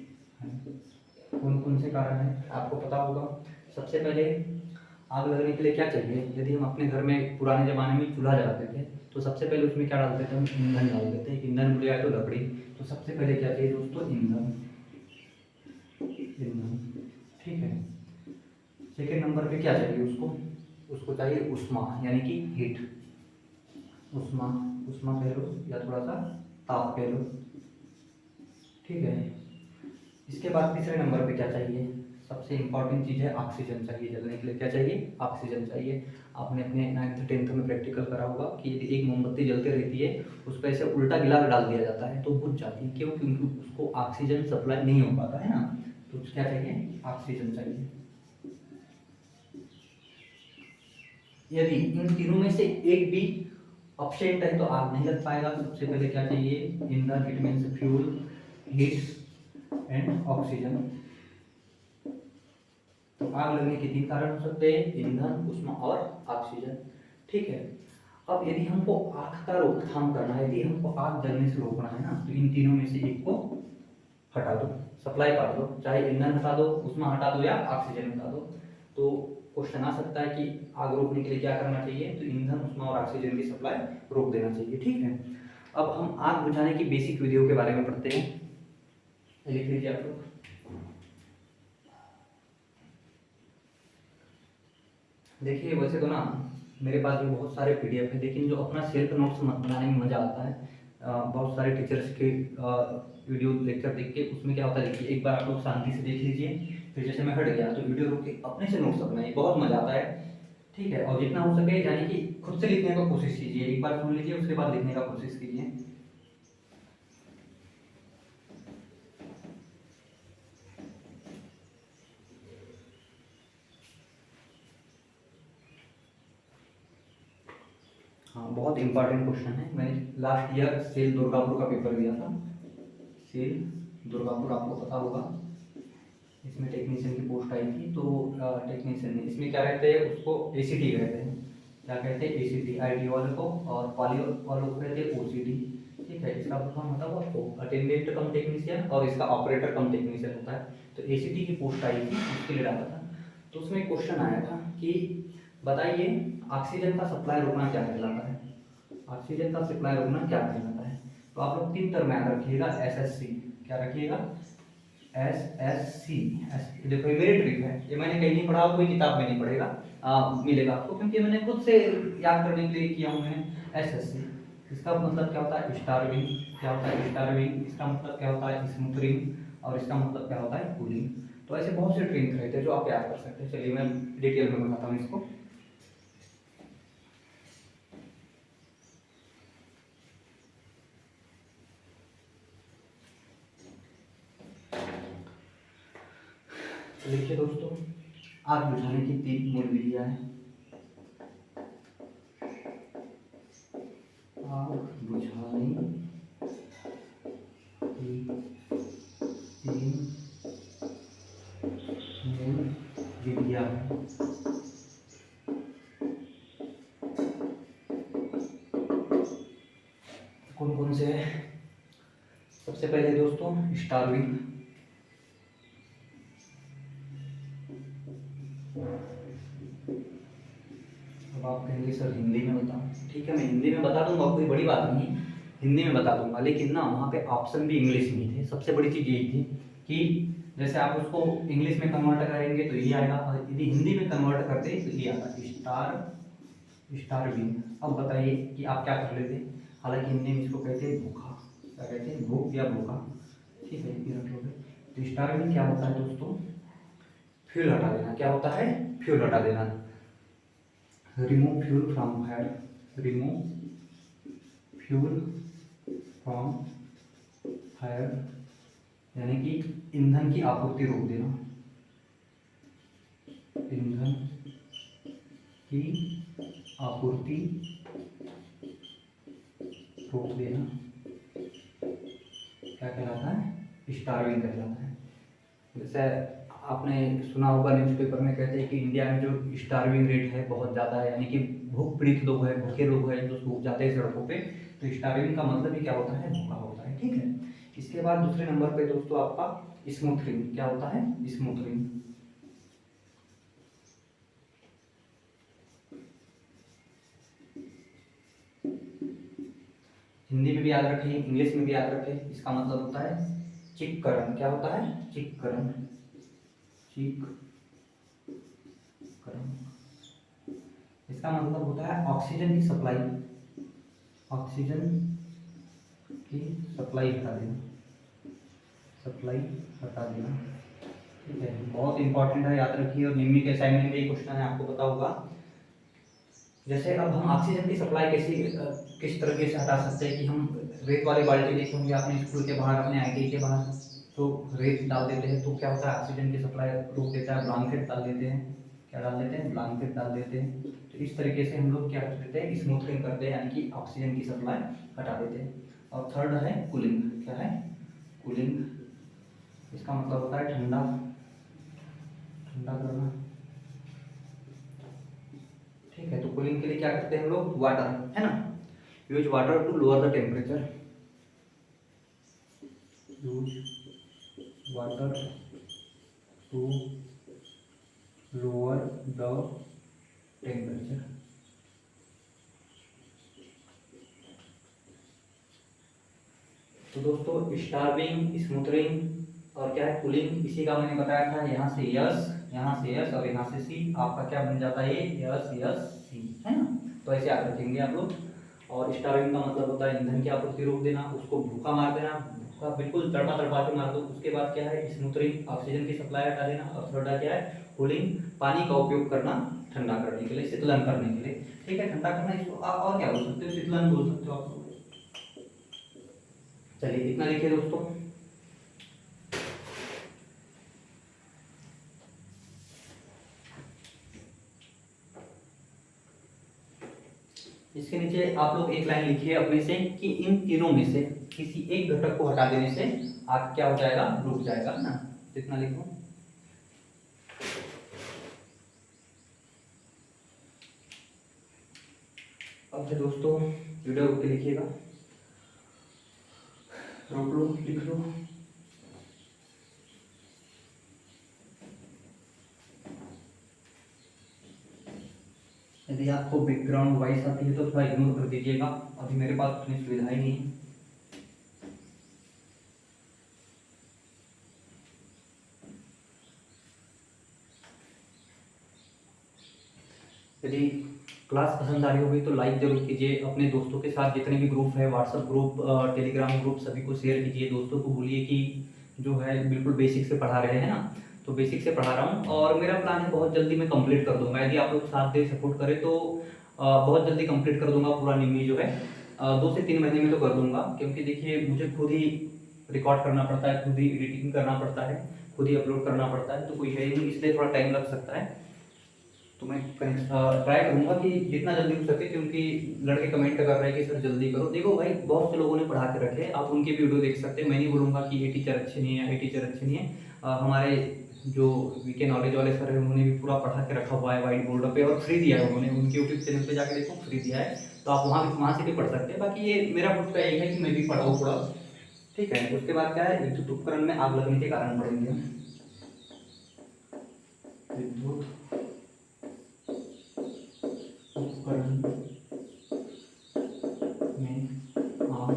कौन कौन से कारण हैं आपको पता होगा। सबसे पहले आग लगने के लिए क्या चाहिए, यदि हम अपने घर में पुराने ज़माने में चूल्हा जलाते थे तो सबसे पहले उसमें क्या डालते थे, हम ईंधन डालते थे। ईंधन मिल जाए तो लकड़ी, तो सबसे पहले क्या चाहिए दोस्तों, ईंधन, ईंधन, ठीक है। सेकेंड नंबर पे क्या चाहिए उसको, उसको चाहिए उष्मा, यानी कि हीट, उष्मा, उष्मा कह लो या थोड़ा सा ताप कह लो, ठीक है। इसके बाद तीसरे नंबर पे क्या चाहिए, सबसे इंपॉर्टेंट चीज़ है ऑक्सीजन चाहिए। जलने के लिए क्या चाहिए, ऑक्सीजन चाहिए। आपने अपने 9th 10th में प्रैक्टिकल करा होगा कि यदि एक मोमबत्ती जलते रहती है उस पर ऐसे उल्टा गिलास डाल दिया जाता है तो बुझ जाती है, क्यों, क्योंकि उसको ऑक्सीजन सप्लाई नहीं हो पाता है ना। तो क्या चाहिए, ऑक्सीजन चाहिए। यदि इन तीनों में से एक भी ऑप्शन है तो आग नहीं लग पाएगा। सबसे पहले क्या चाहिए, ईंधन, it means fuel, heat and oxygen. तो आग लगने के तीन कारण हो सकते हैं, ईंधन, ऊष्मा और ऑक्सीजन। ठीक है, अब यदि हमको आग का रोकथाम करना है, यदि हमको आग जलने से रोकना है ना, तो इन तीनों में से एक को हटा दो, सप्लाई काट दो, चाहे ईंधन हटा दो, ऊष्मा हटा दो या ऑक्सीजन हटा दो। तो क्वेश्चन आ सकता है कि आग रोकने के लिए क्या करना चाहिए, तो ईंधन, ऊष्मा और ऑक्सीजन की सप्लाई रोक देना चाहिए। ठीक है, अब हम आग बुझाने की बेसिक विधियों के बारे में पढ़ते हैं। लिख लीजिए आप लोग। देखिए वैसे तो ना मेरे पास भी बहुत सारे पीडीएफ है, लेकिन जो अपना सेल्फ नोट्स बनाने में मजा आता है, बहुत सारे टीचर्स के वीडियो लेक्चर देख के, उसमें क्या होता है देखिए, एक बार आप लोग शांति से देख लीजिए, फिर जैसे मैं हट गया तो वीडियो रोक के अपने से नोट्स बनाइए, बहुत मजा आता है। ठीक है, और जितना हो सके यानी कि खुद से लिखने का कोशिश कीजिए, एक बार सुन लीजिए उसके बाद लिखने का कोशिश कीजिए। हाँ, बहुत इंपॉर्टेंट क्वेश्चन है, मैंने लास्ट ईयर सेल दुर्गापुर का पेपर दिया था। सेल दुर्गापुर आपको पता होगा, इसमें टेक्नीशियन की पोस्ट आई थी। तो टेक्नीशियन में इसमें क्या कहते हैं, उसको एसीटी कहते हैं। क्या कहते हैं, एसीटी, आईटी वाले को, और पॉली वालों को कहते हैं ओसीडी। ठीक है, इसका फॉर्म होता है आपको अटेंडेंट कम टेक्नीशियन, और इसका ऑपरेटर कम टेक्नीशियन होता है। तो एसीटी की पोस्ट आई थी, उसके लिए डाला था। तो उसमें क्वेश्चन आया था कि बताइए ऑक्सीजन का सप्लाई रोकना क्या कहलाता है, ऑक्सीजन का सप्लाई रोकना क्या कहलाता है। तो आप लोग तीन टर्म याद रखिएगा, एसएससी, क्या रखिएगा, एसएससी। देखो ये मेरी ट्रिक है, ये मैंने कहीं नहीं पढ़ा, कोई किताब में नहीं पढ़ेगा, मिलेगा आपको, क्योंकि मैंने खुद से याद करने के लिए किया हूँ मैंने। एसएससी, इसका मतलब क्या होता है, स्टारविंग। क्या होता है स्टारविंग, इसका मतलब क्या होता है, स्मूथरिंग, और इसका मतलब क्या होता है, कूलिंग। तो ऐसे बहुत से ट्रिक रहते हैं जो आप याद कर सकते हैं। चलिए मैं डिटेल में बताता हूँ इसको। लिखिए दोस्तों, आग बुझाने की तीन मूल विधियां हैं। आग बुझाने की तीन मूल विधियां हैं। कौन कौन से है, सबसे पहले दोस्तों स्टारविंग। अब आप कहेंगे सर हिंदी में बताओ, ठीक है मैं हिंदी में बता दूंगा, कोई बड़ी बात नहीं, हिंदी में बता दूंगा। लेकिन ना वहाँ पे ऑप्शन भी इंग्लिश में थे। सबसे बड़ी चीज़ यही थी कि जैसे आप उसको इंग्लिश में कन्वर्ट करेंगे तो ये आएगा, और यदि हिंदी में कन्वर्ट करते तो ये आता स्टारविंग। अब बताइए कि आप क्या कर लेते, हालांकि हिंदी में इसको कहते हैं भूखा, क्या कहते हैं, भूख या भूखा। ठीक है, ये रख लोगे। तो स्टारविंग क्या होता है दोस्तों, फ्यूल हटा देना। क्या होता है, फ्यूल हटा देना। Remove fuel from fire, remove fuel from fire, यानी कि ईंधन की आपूर्ति रोक देना, ईंधन की आपूर्ति रोक देना क्या कहलाता है, स्टारविंग कहलाता है। जैसे आपने सुना होगा न्यूज़पेपर में कहते हैं कि इंडिया में जो स्टारविंग रेट है बहुत ज़्यादा है, यानी कि भूख पीड़ित लोग हैं, भूखे लोग हैं जो सूख जाते हैं सड़कों पे। तो स्टारविंग का मतलब ही क्या होता है, भूखा होता है। ठीक है, इसके बाद दूसरे नंबर पे दोस्तों आपका स्मूथरिंग। क्या होता है, स्मूथरिंग। हिंदी में भी याद रखें, इंग्लिश में भी याद रखें, इसका मतलब होता है चिककरण। क्या होता है, चिककरण, चिककरण। इसका मतलब होता है ऑक्सीजन की सप्लाई, ऑक्सीजन की सप्लाई हटा देना, सप्लाई हटा देना। ठीक है, बहुत इंपॉर्टेंट है, याद रखिए। और निम्मी के असाइनमेंट में ये क्वेश्चन है, आपको पता होगा। जैसे अब हम ऑक्सीजन की सप्लाई किस तरीके से हटा सकते हैं कि हम रेत वाली बाल्टी देखे होंगे अपने स्कूल के बाहर, अपने आईटी के बाहर, तो रेत डाल देते हैं तो क्या होता है, ऑक्सीजन की सप्लाई रोक देता है, ब्लैंकेट डाल देते हैं, क्या डाल देते हैं, ब्लैंकेट डाल देते हैं। तो इस तरीके से हम लोग क्या कर देते हैं, स्मूथनिंग करते हैं, यानी कि ऑक्सीजन की सप्लाई हटा देते हैं। और थर्ड है कूलिंग। क्या है, कूलिंग। इसका मतलब होता है ठंडा, ठंडा करना। ठीक है, तो कूलिंग के लिए क्या करते हैं हम लोग, वाटर, है ना, use water to lower the temperature, use water to lower the temperature. तो दोस्तों स्टार्विंग, स्मूथरिंग और क्या है, कूलिंग, इसी का मैंने बताया था। यहाँ से यस, यहाँ से यस और यहाँ से सी, आपका क्या बन जाता है, यस यस सी, है ना। तो ऐसे याद रखेंगे आप लोग। और स्टार्विंग का मतलब होता है ईंधन की आपूर्ति रोक देना, उसको भूखा मार देना, भूखा बिल्कुल तड़पा तड़पा के मार दो। उसके बाद क्या है, स्मूथरिंग, ऑक्सीजन की सप्लाई हटा देना। और थर्ड क्या है, कूलिंग, पानी का उपयोग करना ठंडा करने के लिए, शीतलन करने के लिए। ठीक है, ठंडा करना, इसको आप और क्या बोल सकते हो, शीतलन बोल सकते हो आप लोग। चलिए इतना लिखिए दोस्तों। इसके नीचे आप लोग एक लाइन लिखिए अपने से कि इन तीनों में से किसी एक घटक को हटा देने से आग क्या हो जाएगा, रुक जाएगा ना। इतना लिखो। अब से दोस्तों वीडियो रुक के लिखिएगा, रोक लो, लिख लो। यदि आपको बैकग्राउंड वॉइस आती है तो थोड़ा इग्नोर कर दीजिएगा, अभी मेरे पास उतनी सुविधाएं नहीं है। यदि क्लास पसंद आ रही होगी तो लाइक जरूर कीजिए, अपने दोस्तों के साथ जितने भी ग्रुप है, व्हाट्सएप ग्रुप, टेलीग्राम ग्रुप, सभी को शेयर कीजिए। दोस्तों को बोलिए कि जो है बिल्कुल बेसिक से पढ़ा रहे हैं ना, तो बेसिक से पढ़ा रहा हूँ और मेरा प्लान है बहुत जल्दी मैं कंप्लीट कर दूंगा। यदि आप लोग साथ दे, सपोर्ट करें तो बहुत जल्दी कंप्लीट कर दूंगा पूरा निमी जो है, 2 से 3 महीने में तो कर दूंगा। क्योंकि देखिए मुझे खुद ही रिकॉर्ड करना पड़ता है, खुद ही एडिटिंग करना पड़ता है, खुद ही अपलोड करना पड़ता है, तो कोई है ही नहीं, इसलिए थोड़ा टाइम लग सकता है। तो मैं ट्राई करूंगा कि जितना जल्दी हो सके, क्योंकि लड़के कमेंट कर रहे हैं कि सर जल्दी करो। देखो भाई, बहुत से लोगों ने पढ़ा के रखे हैं, आप उनके भी वीडियो देख सकते हैं। मैं नहीं बोलूंगा कि ये टीचर अच्छे नहीं है, ये टीचर अच्छे नहीं है। हमारे जो वीके नॉलेज वाले सर है, उन्होंने भी पूरा पढ़ा के रखा हुआ है व्हाइट बोर्ड पे, और फ्री दिया है उन्होंने, उनके यूट्यूब चैनल पे जाके देखो, फ्री दिया है। तो आप वहाँ से भी पढ़ सकते हैं। बाकी ये मेरा खुद का एक है कि मैं भी पढ़ाऊँ थोड़ा। ठीक है, उसके बाद क्या है, विद्युत उपकरण में आग लगने के कारण पढ़ेंगे हम। विद्युत उपकरण में आग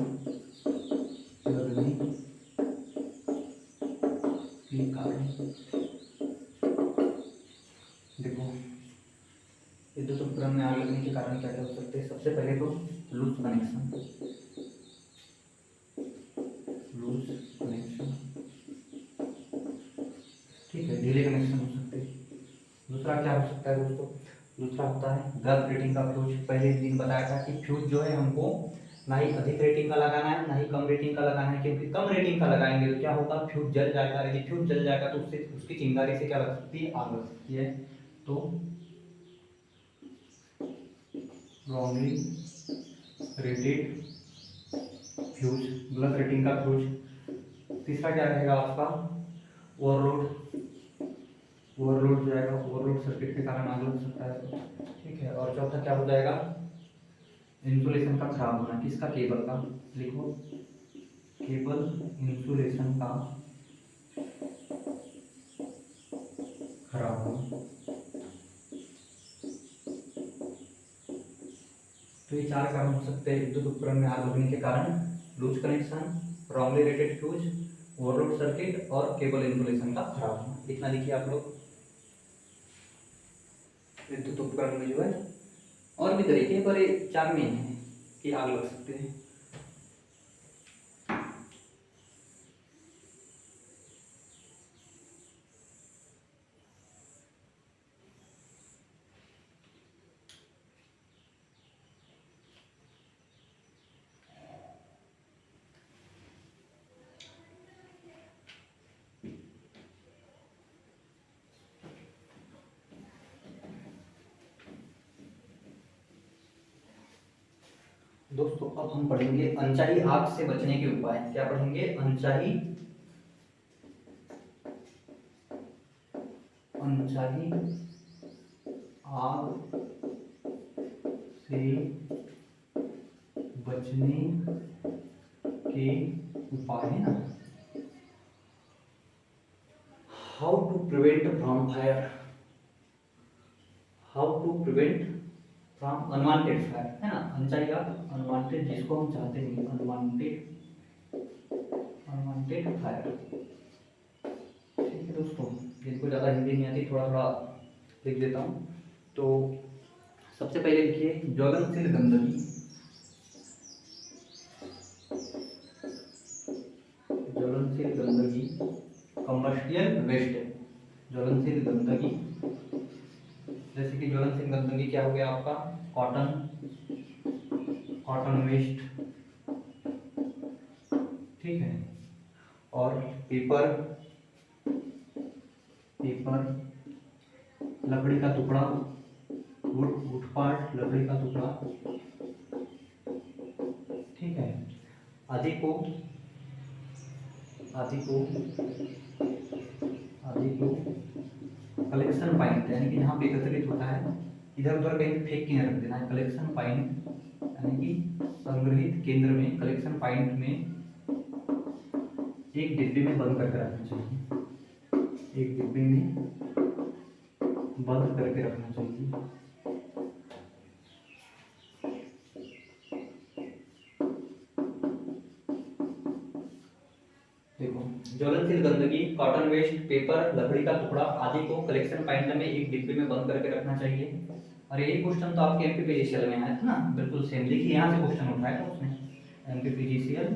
लगने के कारण। देखो, विद्युत उपकरण में आग लगने के कारण क्या क्या हो सकते हैं। सबसे पहले तो लूज कनेक्शन, लूज कनेक्शन, ठीक है, ढीले कनेक्शन हो सकते हैं। दूसरा क्या हो सकता है दोस्तों, दूसरा होता है गलत रेटिंग का फ्यूज। पहले दिन बताया था कि फ्यूज जो है हमको ना ही अधिक रेटिंग का लगाना है, ना ही कम रेटिंग का लगाना है, क्योंकि कम रेटिंग का लगाएंगे तो क्या होगा, फ्यूज जल जाएगा। यदि फ्यूज जल जाएगा तो उससे, उसकी चिंगारी से क्या लग सकती है, आग लग सकती है। तो रॉन्गली रेटेड फ्यूज, गलत रेटिंग का फ्यूज। तीसरा क्या रहेगा आपका, ओवरलोड, ओवरलोड जाएगा, ओवरलोड सर्किट के कारण आग लग सकता है। ठीक है, और चौथा क्या हो जाएगा, इंसुलेशन का खराब होना। किसका, केबल का, लिखो, केबल इंसुलेशन का खराब होना। तो ये 4 कारण हो सकते हैं विद्युत उपकरण में आग लगने के कारण, loose connection, wrongly rated fuse, overload circuit और केबल इंसुलेशन का खराब होना। इतना लिखिए आप लोग। विद्युत उपकरण में जो है और भी तरीके, पर ये 4 मेन है कि आग लग सकते हैं। दोस्तों अब हम पढ़ेंगे अनचाही आग से बचने के उपाय। क्या पढ़ेंगे? अनचाही आग से बचने के उपाय है ना। How to prevent from fire, how to prevent from unwanted fire, है ना। अनचाही आग, अनवांटेड जिसको हम चाहते नहीं, अनवांटेड फायर। ठीक है दोस्तों, जिनको ज़्यादा हिंदी नहीं आती थोड़ा थोड़ा लिख देता हूँ। तो सबसे पहले लिखिए ज्वलनशील गंदगी, कमर्शियल वेस्ट, ज्वलनशील गंदगी। जैसे कि ज्वलनशील गंदगी क्या हो गया आपका? कॉटन वेस्ट, ठीक है। और पेपर, लकड़ी का टुकड़ा, वुड पार्ट, लकड़ी का टुकड़ा, ठीक है। आदि को कलेक्शन पॉइंट, यानी कि जहाँ पे एकत्रित होता है इधर उधर कहीं फेंक के नहीं रख देना है। कलेक्शन पॉइंट यानी कि संग्रहित केंद्र में, कलेक्शन पॉइंट में एक डिब्बे में बंद करके रखना चाहिए, एक डिब्बे में बंद करके रखना चाहिए। देखो, ज्वलनशील गंदगी, कॉटन वेस्ट, पेपर, लकड़ी का टुकड़ा आदि को कलेक्शन पॉइंट में एक डिब्बे में बंद करके रखना चाहिए। और यही क्वेश्चन तो आपके एमपीपीजीसीएल में आया था ना, बिल्कुल सेम। देखिए यहाँ से क्वेश्चन उठाया था उसने, एमपीपीजीसीएल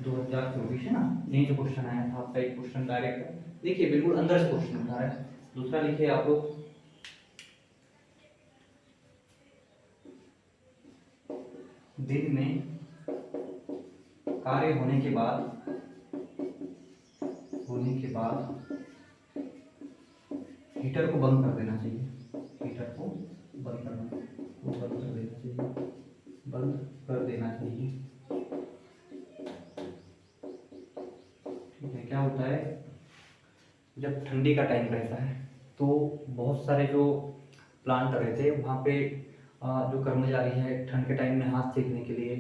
2024 है ना, यहीं से क्वेश्चन आया था आपका एक क्वेश्चन डायरेक्ट। देखिए बिल्कुल अंदर से क्वेश्चन उठा रहा है। दूसरा लिखिए आप लोग, दिन में कार्य होने के बाद हीटर को बंद कर देना चाहिए, हीटर को बंद कर देना चाहिए। ठीक है। क्या होता है जब ठंडी का टाइम रहता है तो बहुत सारे जो प्लांट रहते हैं वहाँ पे जो कर्मचारी है ठंड के टाइम में हाथ सेकने के लिए,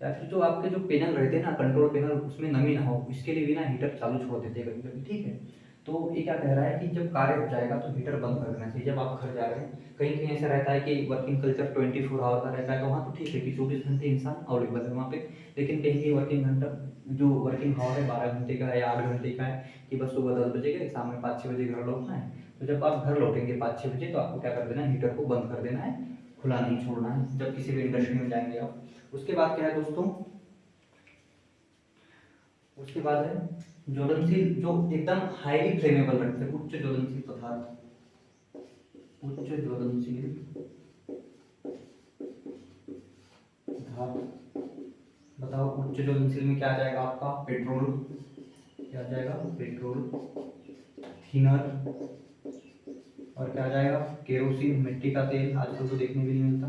या फिर जो आपके जो पैनल रहते हैं ना, कंट्रोल पैनल, उसमें नमी ना हो इसके लिए भी ना हीटर चालू छोड़ देते हैं कभी कभी। ठीक है। तो ये क्या कह रहा है कि जब कार्य हो जाएगा तो हीटर बंद कर देना चाहिए जब आप घर जा रहे हैं। कहीं कहीं ऐसा रहता है कि वर्किंग कल्चर 24 आवर का रहता है, तो वहाँ तो ठीक है कि 24 घंटे इंसान अवेलेबल है वहाँ पे। लेकिन कहीं कहीं वर्किंग घंटा, जो वर्किंग आवर है 12 घंटे का है या 8 घंटे का है, कि बस सुबह 10 बजे गए, शाम में 5-6 बजे घर लौटना है। तो जब आप घर लौटेंगे 5-6 बजे, तो आपको क्या कर देना है, हीटर को बंद कर देना है, खुला नहीं छोड़ना है जब किसी भी इंडस्ट्री में जाएंगे आप। उसके बाद क्या है दोस्तों, उसके बाद है ज्वलनशील, जो एकदम हाईली फ्लेमेबल रखते हैं, उच्च ज्वलनशील पदार्थ, उच्च ज्वलनशील पदार्थ। बताओ उच्च ज्वलनशील में क्या आ जाएगा आपका? पेट्रोल, क्या आ जाएगा? पेट्रोल, थिनर, और क्या आ जाएगा? केरोसिन, मिट्टी का तेल, आजकल तो देखने भी नहीं मिलता,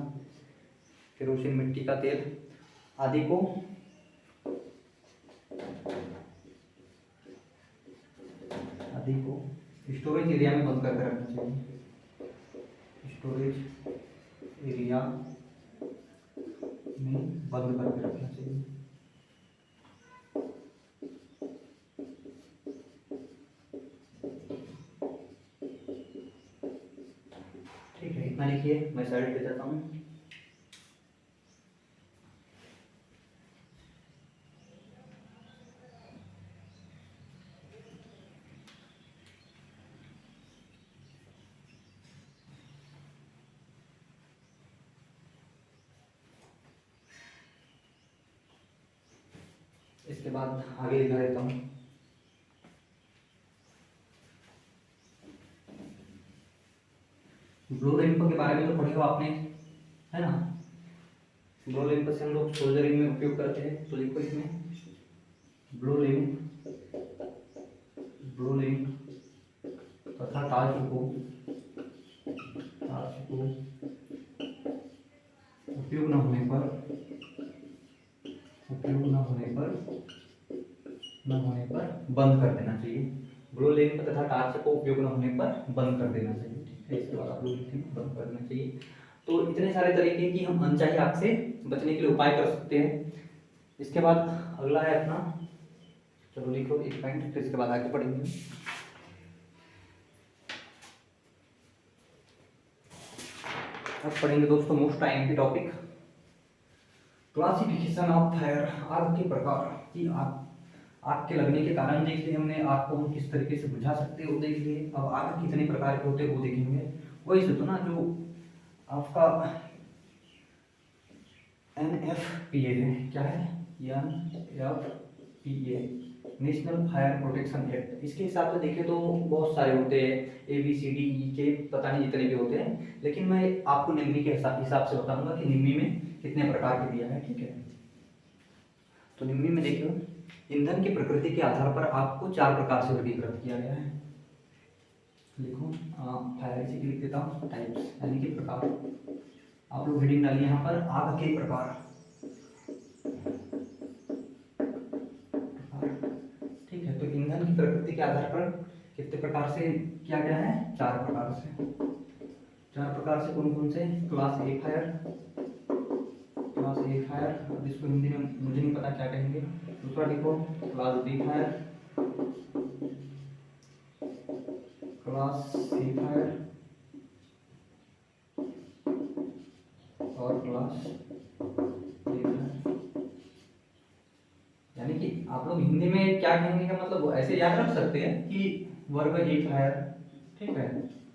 केरोसिन, मिट्टी का तेल आदि को स्टोरेज एरिया में बंद करके रखना चाहिए, स्टोरेज एरिया में बंद करके रखना चाहिए। ठीक है, इतना लिखिए, मैं साइड पे जाता हूँ। इसके बाद आगे लिखा देता हूँ। ब्लू लैंप के बारे में तो पढ़े हो आपने, है ना। ब्लू लैंप से हम लोग सोल्जरिंग में उपयोग करते हैं, तो लिखो इसमें ब्लू लैंप तथा टॉर्च को उपयोग न होने पर उपयोग न होने पर बंद कर देना चाहिए। ग्लो लैंप तथा टार्च को उपयोग न होने पर बंद कर देना चाहिए। ठीक है, इसके बाद आप लोग लिखते हैं बंद कर देना चाहिए। तो इतने सारे तरीके की हम अनचाही आग से बचने के लिए उपाय कर सकते हैं। इसके बाद अगला है अपना, चलो लिखो एक पॉइंट, फिर इसके बाद आगे पढ़ेंगे। अब पढ़ेंगे दोस्तों most IMP topic, classification of fire, आग के प्रकार की। आग के लगने के कारण देख लिए हमने, आग को हम किस तरीके से बुझा सकते हैं वो देख लिए। अब आग कितने प्रकार के होते हैं वो देखेंगे। वही से तो ना जो आपका NFPA है, क्या है NFPA, national fire protection act. इसके हिसाब से देखें तो बहुत सारे होते हैं, ABCDE के पता नहीं जितने भी होते हैं, लेकिन मैं आपको निम्मी के हिसाब से बताऊंगा कि निम्मी में कितने प्रकार के दिया है। ठीक है, तो निम्मी में देखिए, ईंधन की प्रकृति के आधार पर आग को 4 प्रकार से वर्गीकृत किया गया है। लिखो फायर, इसी लिख देता हूँ टाइप्स, यानी कि प्रकार। आप लोग हेडिंग डालिए यहाँ पर, आग के प्रकार। ठीक है, तो ईंधन की प्रकृति के आधार पर कितने प्रकार से किया गया है, 4 प्रकार से। 4 प्रकार से कौन कौन से? क्लास ए फायर, क्लास ए फायर, अब इसको हिंदी में मुझे नहीं पता क्या कहेंगे। दूसरा लिखो class B fire, class C fire और क्लास डी फायर। यानी कि आप लोग हिंदी में क्या कहेंगे का मतलब ऐसे याद रख सकते हैं कि वर्ग ए फायर। ठीक है,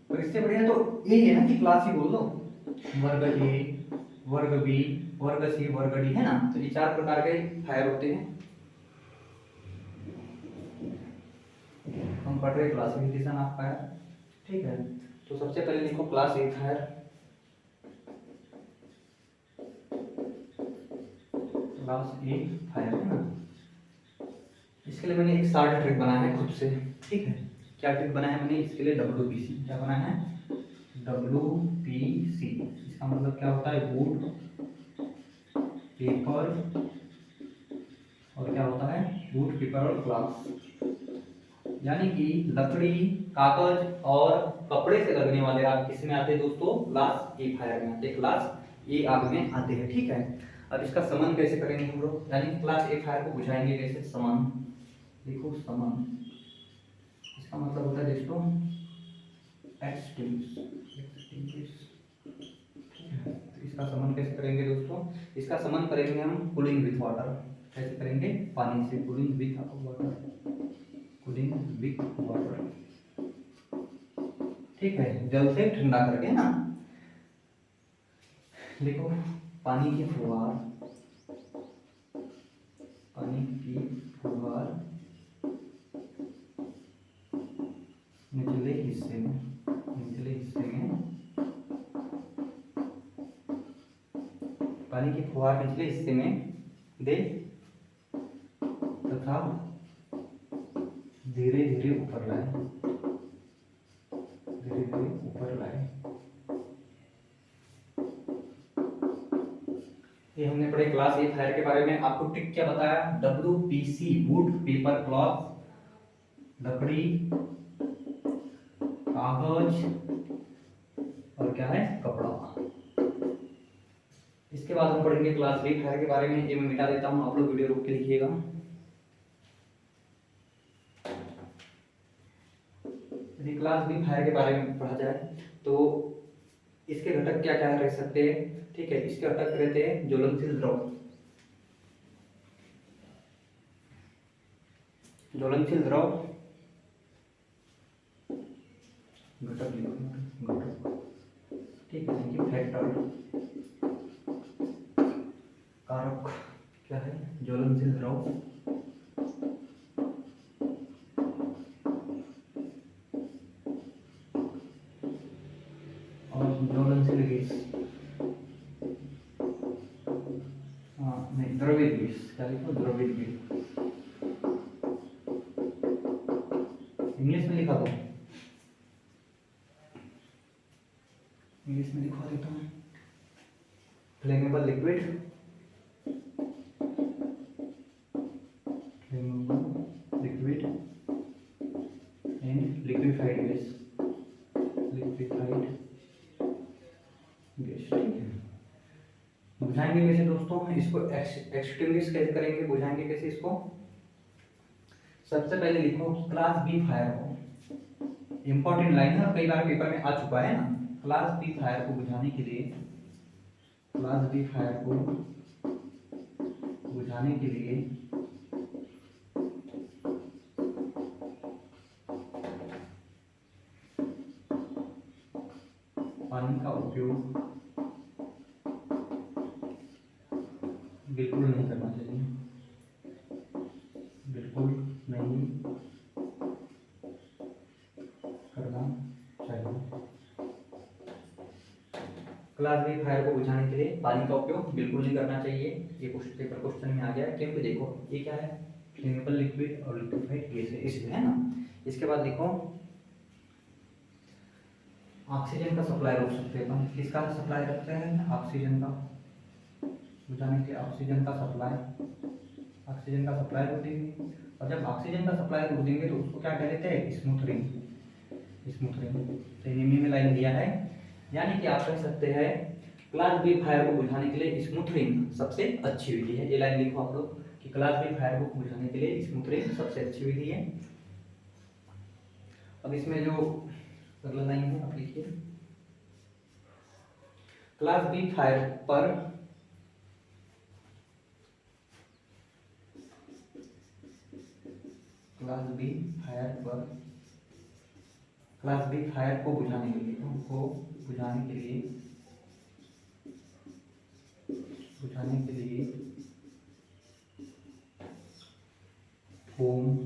पर इससे बढ़िया तो ए है ना कि क्लास ही बोल दो, वर्ग ए, वर्ग बी, वर्ग सी, वर्ग डी, है ना। तो ये 4 प्रकार के फायर होते हैं। हम पढ़ रहे क्लासिफिकेशन ऑफ फायर। ठीक है, तो सबसे पहले लिखो क्लास ए फायर। क्लास ए फायर है ना, इसके लिए मैंने एक शार्ट ट्रिक बनाया है खुद से। ठीक है, क्या ट्रिक बनाया है मैंने इसके लिए? WPC। क्या बनाया है? WPC। इसका मतलब क्या होता है? वुड, पेपर, और क्या होता है? वुड, पेपर और ग्लास। यानी कि लकड़ी, कागज और कपड़े से लगने वाले आग किस में आते हैं दोस्तों? क्लास ए फायर में आते हैं, क्लास ए आग में आते हैं। ठीक है, अब इसका समन कैसे करेंगे हम लोग, यानी क्लास ए फायर को बुझाएंगे कैसे? समन, लिखो समन। इसका मतलब होता है दोस्तों एक्सटिंग्विश। तो इसका समन कैसे करेंगे दोस्तों? इसका समन करेंगे हम कूलिंग विथ वाटर। कैसे करेंगे? पानी से, cooling with water, cooling with water. ठीक है, जल से ठंडा करके ना। देखो पानी की फुहार, पानी की फुहार निचले हिस्से में, निचले हिस्से में, पानी की फुहार निचले हिस्से में दे तथा धीरे धीरे ऊपर लाए, धीरे धीरे ऊपर लाए। ये हमने पढ़े क्लास ए फायर के बारे में। आपको ट्रिक क्या बताया? WPC, वुड, पेपर, क्लॉथ, लकड़ी, कागज और क्या है? कपड़ा। इसके बाद हम पढ़ेंगे क्लास बी फायर के बारे में। ये मैं मिटा देता हूँ, आप लोग वीडियो रोक के लिखिएगा। यदि क्लास बी फायर के बारे में पढ़ा जाए तो इसके घटक क्या क्या रह सकते हैं? ठीक है, इसके घटक रहते हैं ज्वलनशील द्रव, ज्वलनशील द्रव, घटक लिखो, घटक। ठीक है, देखिए फैक्टर, कारक क्या है? ज्वलनशील द्रव, और ज्वलनशील गैस। हाँ नहीं, द्रवित गैस। क्या लिखो? द्रवित गैस। इंग्लिश में लिखा दो, इंग्लिश में लिखवा देता हूँ। फ्लेमेबल लिक्विड, बुझाएंगे कैसे दोस्तों, इसको एक्सटिंग्विश कैसे करेंगे, बुझाएंगे कैसे इसको। सबसे पहले लिखो क्लास बी फायर को, इंपॉर्टेंट लाइन है और कई बार पेपर में आ चुका है ना। क्लास बी फायर को बुझाने के लिए, क्लास बी फायर को बुझाने के लिए पानी का उपयोग बिल्कुल नहीं करना चाहिए, बिल्कुल नहीं करना चाहिए। क्लास बी फायर को बुझाने के लिए पानी का उपयोग बिल्कुल नहीं करना चाहिए, ये क्वेश्चन पेपर क्वेश्चन में आ गया है। क्योंकि देखो ये क्या है, फ्लेमेबल लिक्विड और लिक्विफाइड गैस है इसलिए, है ना। इसके बाद देखो ऑक्सीजन का सप्लाई रोक सकते हैं अपन, किसका सप्लाई रखते हैं, ऑक्सीजन का, बुझाने के लिए ऑक्सीजन का सप्लाई, ऑक्सीजन का सप्लाई रोक देंगे। और जब ऑक्सीजन का सप्लाई रोक देंगे तो उसको क्या कह देते हैं, स्मूथरिंग, स्मूथरिंग। तो निम्न में लाइन दिया है, यानी कि आप कह सकते हैं क्लास बी फायर को बुझाने के लिए स्मूथरिंग सबसे अच्छी विधि है। ये लाइन लिखो आप लोग कि क्लास बी फायर को बुझाने के लिए स्मूथरिंग सबसे अच्छी विधि है। अब इसमें जो अगला लाइन है आप लिखिए, क्लास बी फायर पर क्लास बी फायर पर, क्लास बी फायर को बुझाने के लिए, को बुझाने के लिए, बुझाने के लिए foam,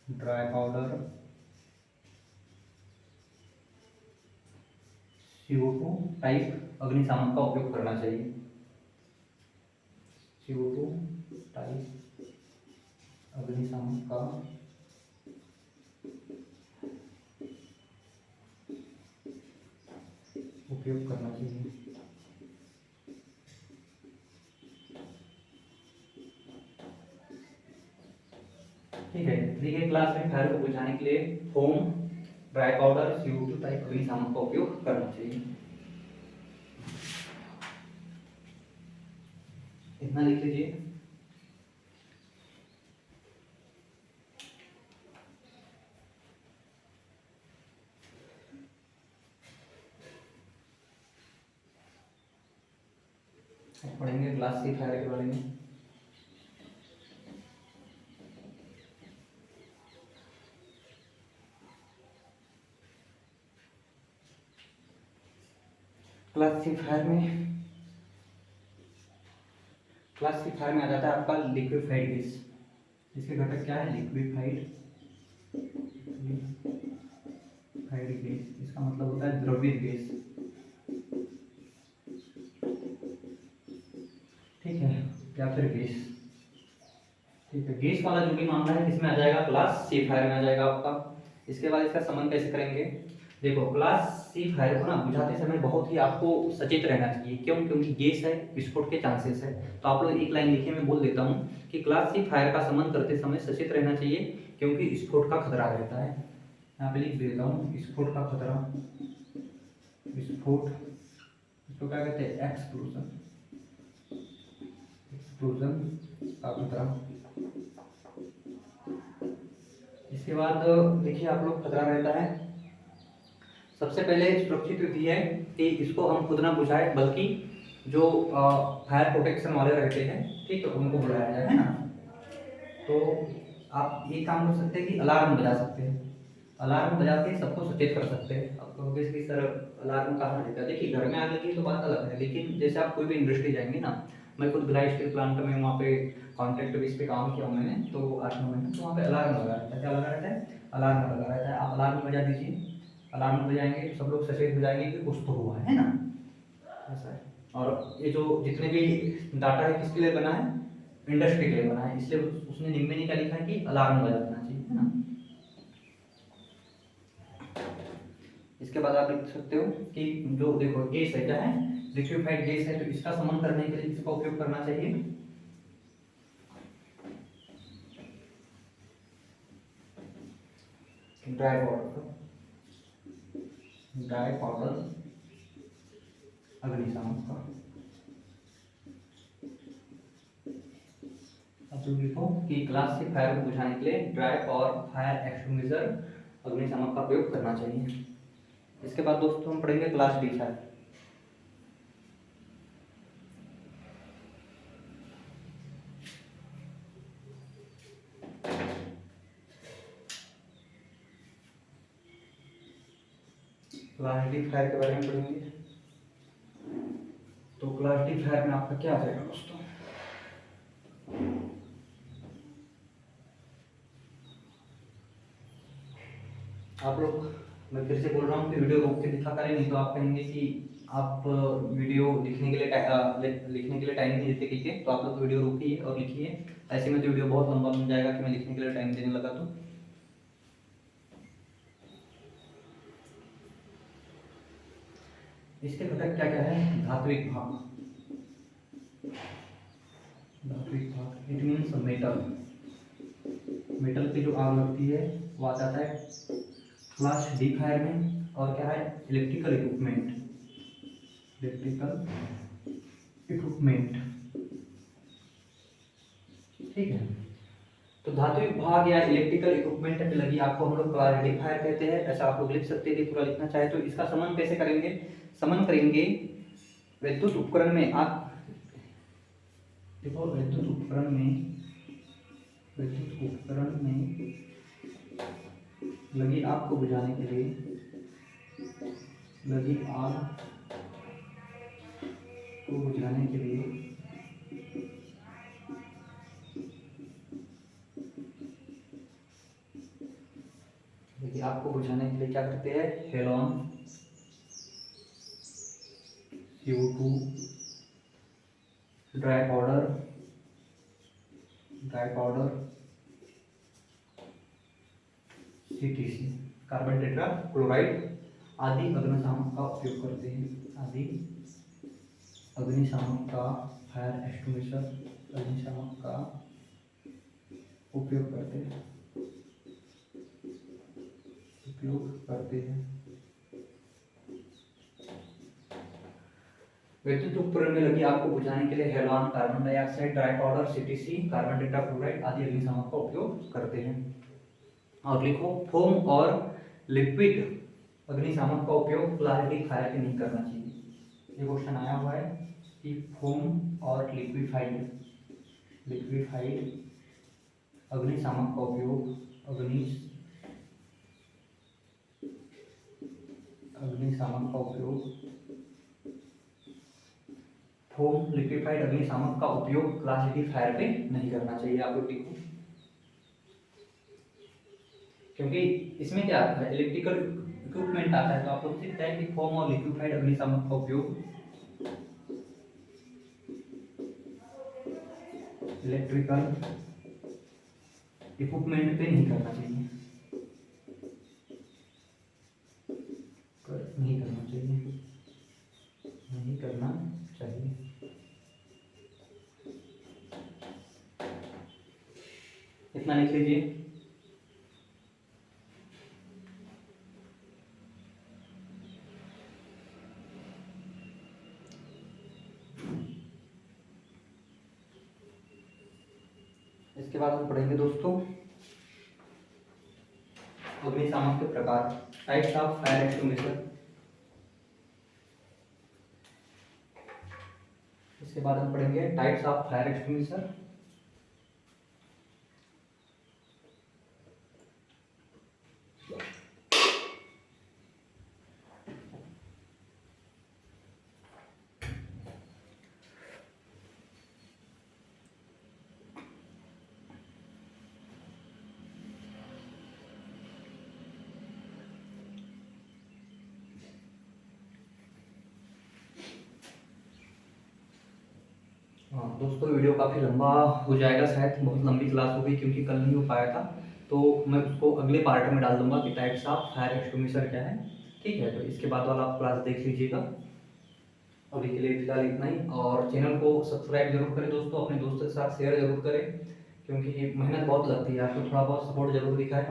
dry powder, CO2 type अग्निशामक का उपयोग करना चाहिए, CO2 टाइप अग्निशामक का उपयोग करना चाहिए। ठीक है, देखिए क्लास में फायर को बुझाने के लिए foam, dry powder, CO2 type अग्निशामक का उपयोग करना चाहिए। इतना लिख लीजिए। पढ़ेंगे क्लास सी फायर के बारे में। क्लास सी फायर में, क्लास सी फायर में आ जाता है आपका लिक्विफाइड गैस। इसके घटक क्या है, लिक्विफाइड गैस, इसका मतलब होता है द्रवित गैस। ठीक है, या फिर गैस। ठीक है, गैस वाला जो भी मामला है किसमें आ जाएगा, क्लास सी फायर में आ जाएगा आपका। इसके बाद इसका संबंध कैसे करेंगे, देखो क्लास सी फायर को ना बुझाते समय बहुत ही आपको सचेत रहना चाहिए। क्यों, क्योंकि गैस है, विस्फोट के चांसेस है। तो आप लोग एक लाइन लिखिए, मैं बोल देता हूँ कि क्लास सी फायर का संबंध करते समय सचेत रहना चाहिए, क्योंकि विस्फोट का खतरा रहता है। यहाँ पे लिख देता हूँ, विस्फोट का खतरा, विस्फोट, इसको क्या कहते हैं, एक्सप्लोजन, एक्सप्लोजन का खतरा। इसके बाद देखिए आप लोग खतरा रहता है, सबसे पहले सुरक्षित विधि है कि इसको हम खुद ना बुझाए, बल्कि जो फायर प्रोटेक्शन वाले रहते हैं, ठीक है, उनको बुलाया जाए, है ना। तो आप ये काम कर सकते हैं कि अलार्म बजा सकते हैं, अलार्म बजा के सबको सचेत कर सकते हैं। अब कहोगे कि सर अलार्म कहाँ बजेगा, देखिए घर में आग लगी तो बात अलग है, लेकिन जैसे आप कोई भी इंडस्ट्री जाएंगे ना, मैं खुद भिलाई स्टील प्लांट में वहाँ पे कॉन्ट्रैक्ट बेस पे काम किया हूँ मैंने, तो 8-9 महीने, तो वहाँ पे अलार्म लगा रहता है। क्या लगा रहता है, अलार्म लगा रहता है। आप अलार्म बजा दीजिए, अलार्म बजाएंगे तो सब लोग सचेत हो जाएंगे कि कुछ तो हुआ है ना, ऐसा है। और ये जो जितने भी डाटा है किसके लिए बना है, इंडस्ट्री के लिए बना है, इसलिए उसने निम्न में क्या लिखा है कि अलार्म बजा देना चाहिए, है ना। इसके बाद आप लिख सकते हो कि जो देखो गैस है, क्या है, लिक्विफाइड गैस है, तो इसका समन करने के लिए इसका उपयोग करना चाहिए, ड्राई पाउडर, ड्राई पाउडर अग्निशामक का। अब लोग लिखो कि क्लास से फायर को बुझाने के लिए ड्राई और फायर एक्सटिंग्विशर अग्निशामक का प्रयोग करना चाहिए। इसके बाद दोस्तों हम पढ़ेंगे class D fire. Class D fire के बारे में पढ़ेंगे। तो क्लास डी फायर में आपका क्या आ जाएगा दोस्तों, आप लोग, मैं फिर से बोल रहा हूँ कि वीडियो रोक के दिखा करें, नहीं तो आप कहेंगे कि आप वीडियो लिखने के लिए टाइम नहीं देते कहीं के, तो आप लोग वीडियो रोकिए और लिखिए। ऐसे में तो वीडियो बहुत लंबा बन जाएगा कि मैं लिखने के लिए टाइम देने लगा। तो इसके घटक क्या क्या है, धात्विक भाग, धात्विक भाग इट मीन्स मेटल, मेटल की जो आग लगती है वो आ जाता है क्लास डी फायर में। और क्या है, इलेक्ट्रिकल इक्विपमेंट, इलेक्ट्रिकल इक्विपमेंट, ठीक है। तो धात्विक भाग या इलेक्ट्रिकल इक्विपमेंट पे लगी आपको हम लोग क्लास डी फायर कहते हैं, ऐसा आप लोग लिख सकते हैं। पूरा लिखना चाहे तो इसका समन कैसे करेंगे, समन करेंगे विद्युत उपकरण में। आप देखो विद्युत उपकरण में लगी आग को बुझाने के लिए, लगी आग को बुझाने के लिए लगी आग को बुझाने के लिए क्या करते हैं, halon, CO2, dry powder, CTC, carbon tetrachloride आदि अग्निशामक का उपयोग करते हैं। आदि अग्निशामक का, फायर एक्सटिंग्विशर अग्निशामक का उपयोग करते हैं, विद्युत उपकरण में लगी आग को बुझाने के लिए halon, carbon dioxide, dry powder, CTC, carbon tetrachloride आदि अग्निशामक का उपयोग करते हैं। और लिखो फोम और लिक्विड अग्निशामक का उपयोग क्लास डी फायर पे नहीं करना चाहिए। ये क्वेश्चन आया हुआ है कि फोम और लिक्विफाइड अग्निशामक का उपयोग, अग्निशामक का उपयोग, फोम लिक्विफाइड अग्निशामक का उपयोग क्लास डी फायर पे नहीं करना चाहिए। आप लोग लिखो, क्योंकि इसमें क्या आता है, इलेक्ट्रिकल इक्विपमेंट आता है, तो आप लोग सीखते हैं कि फोम और लिक्विफाइड अग्निशामक का उपयोग इलेक्ट्रिकल इक्विपमेंट पे नहीं करना चाहिए, नहीं करना चाहिए। इतना लिख लीजिए। इसके बाद हम पढ़ेंगे दोस्तों अग्निशामक के प्रकार, टाइप्स ऑफ फायर एक्सटिंग्विशर। इसके बाद हम पढ़ेंगे टाइप्स ऑफ फायर एक्सटिंग्विशर। हाँ दोस्तों, वीडियो काफ़ी लंबा हो जाएगा, शायद बहुत लंबी क्लास हो गई क्योंकि कल नहीं हो पाया था। तो मैं उसको अगले पार्ट में डाल दूंगा कि टाइप्स ऑफ फायर एक्सटिंग्विशर क्या है, ठीक है। तो इसके बाद वाला आप क्लास देख लीजिएगा। अभी के लिए फिलहाल इतना ही, और चैनल को सब्सक्राइब जरूर करें दोस्तों, अपने दोस्तों के साथ शेयर जरूर करें, क्योंकि मेहनत बहुत लगती है, आपको थोड़ा बहुत सपोर्ट जरूर दिखाएं।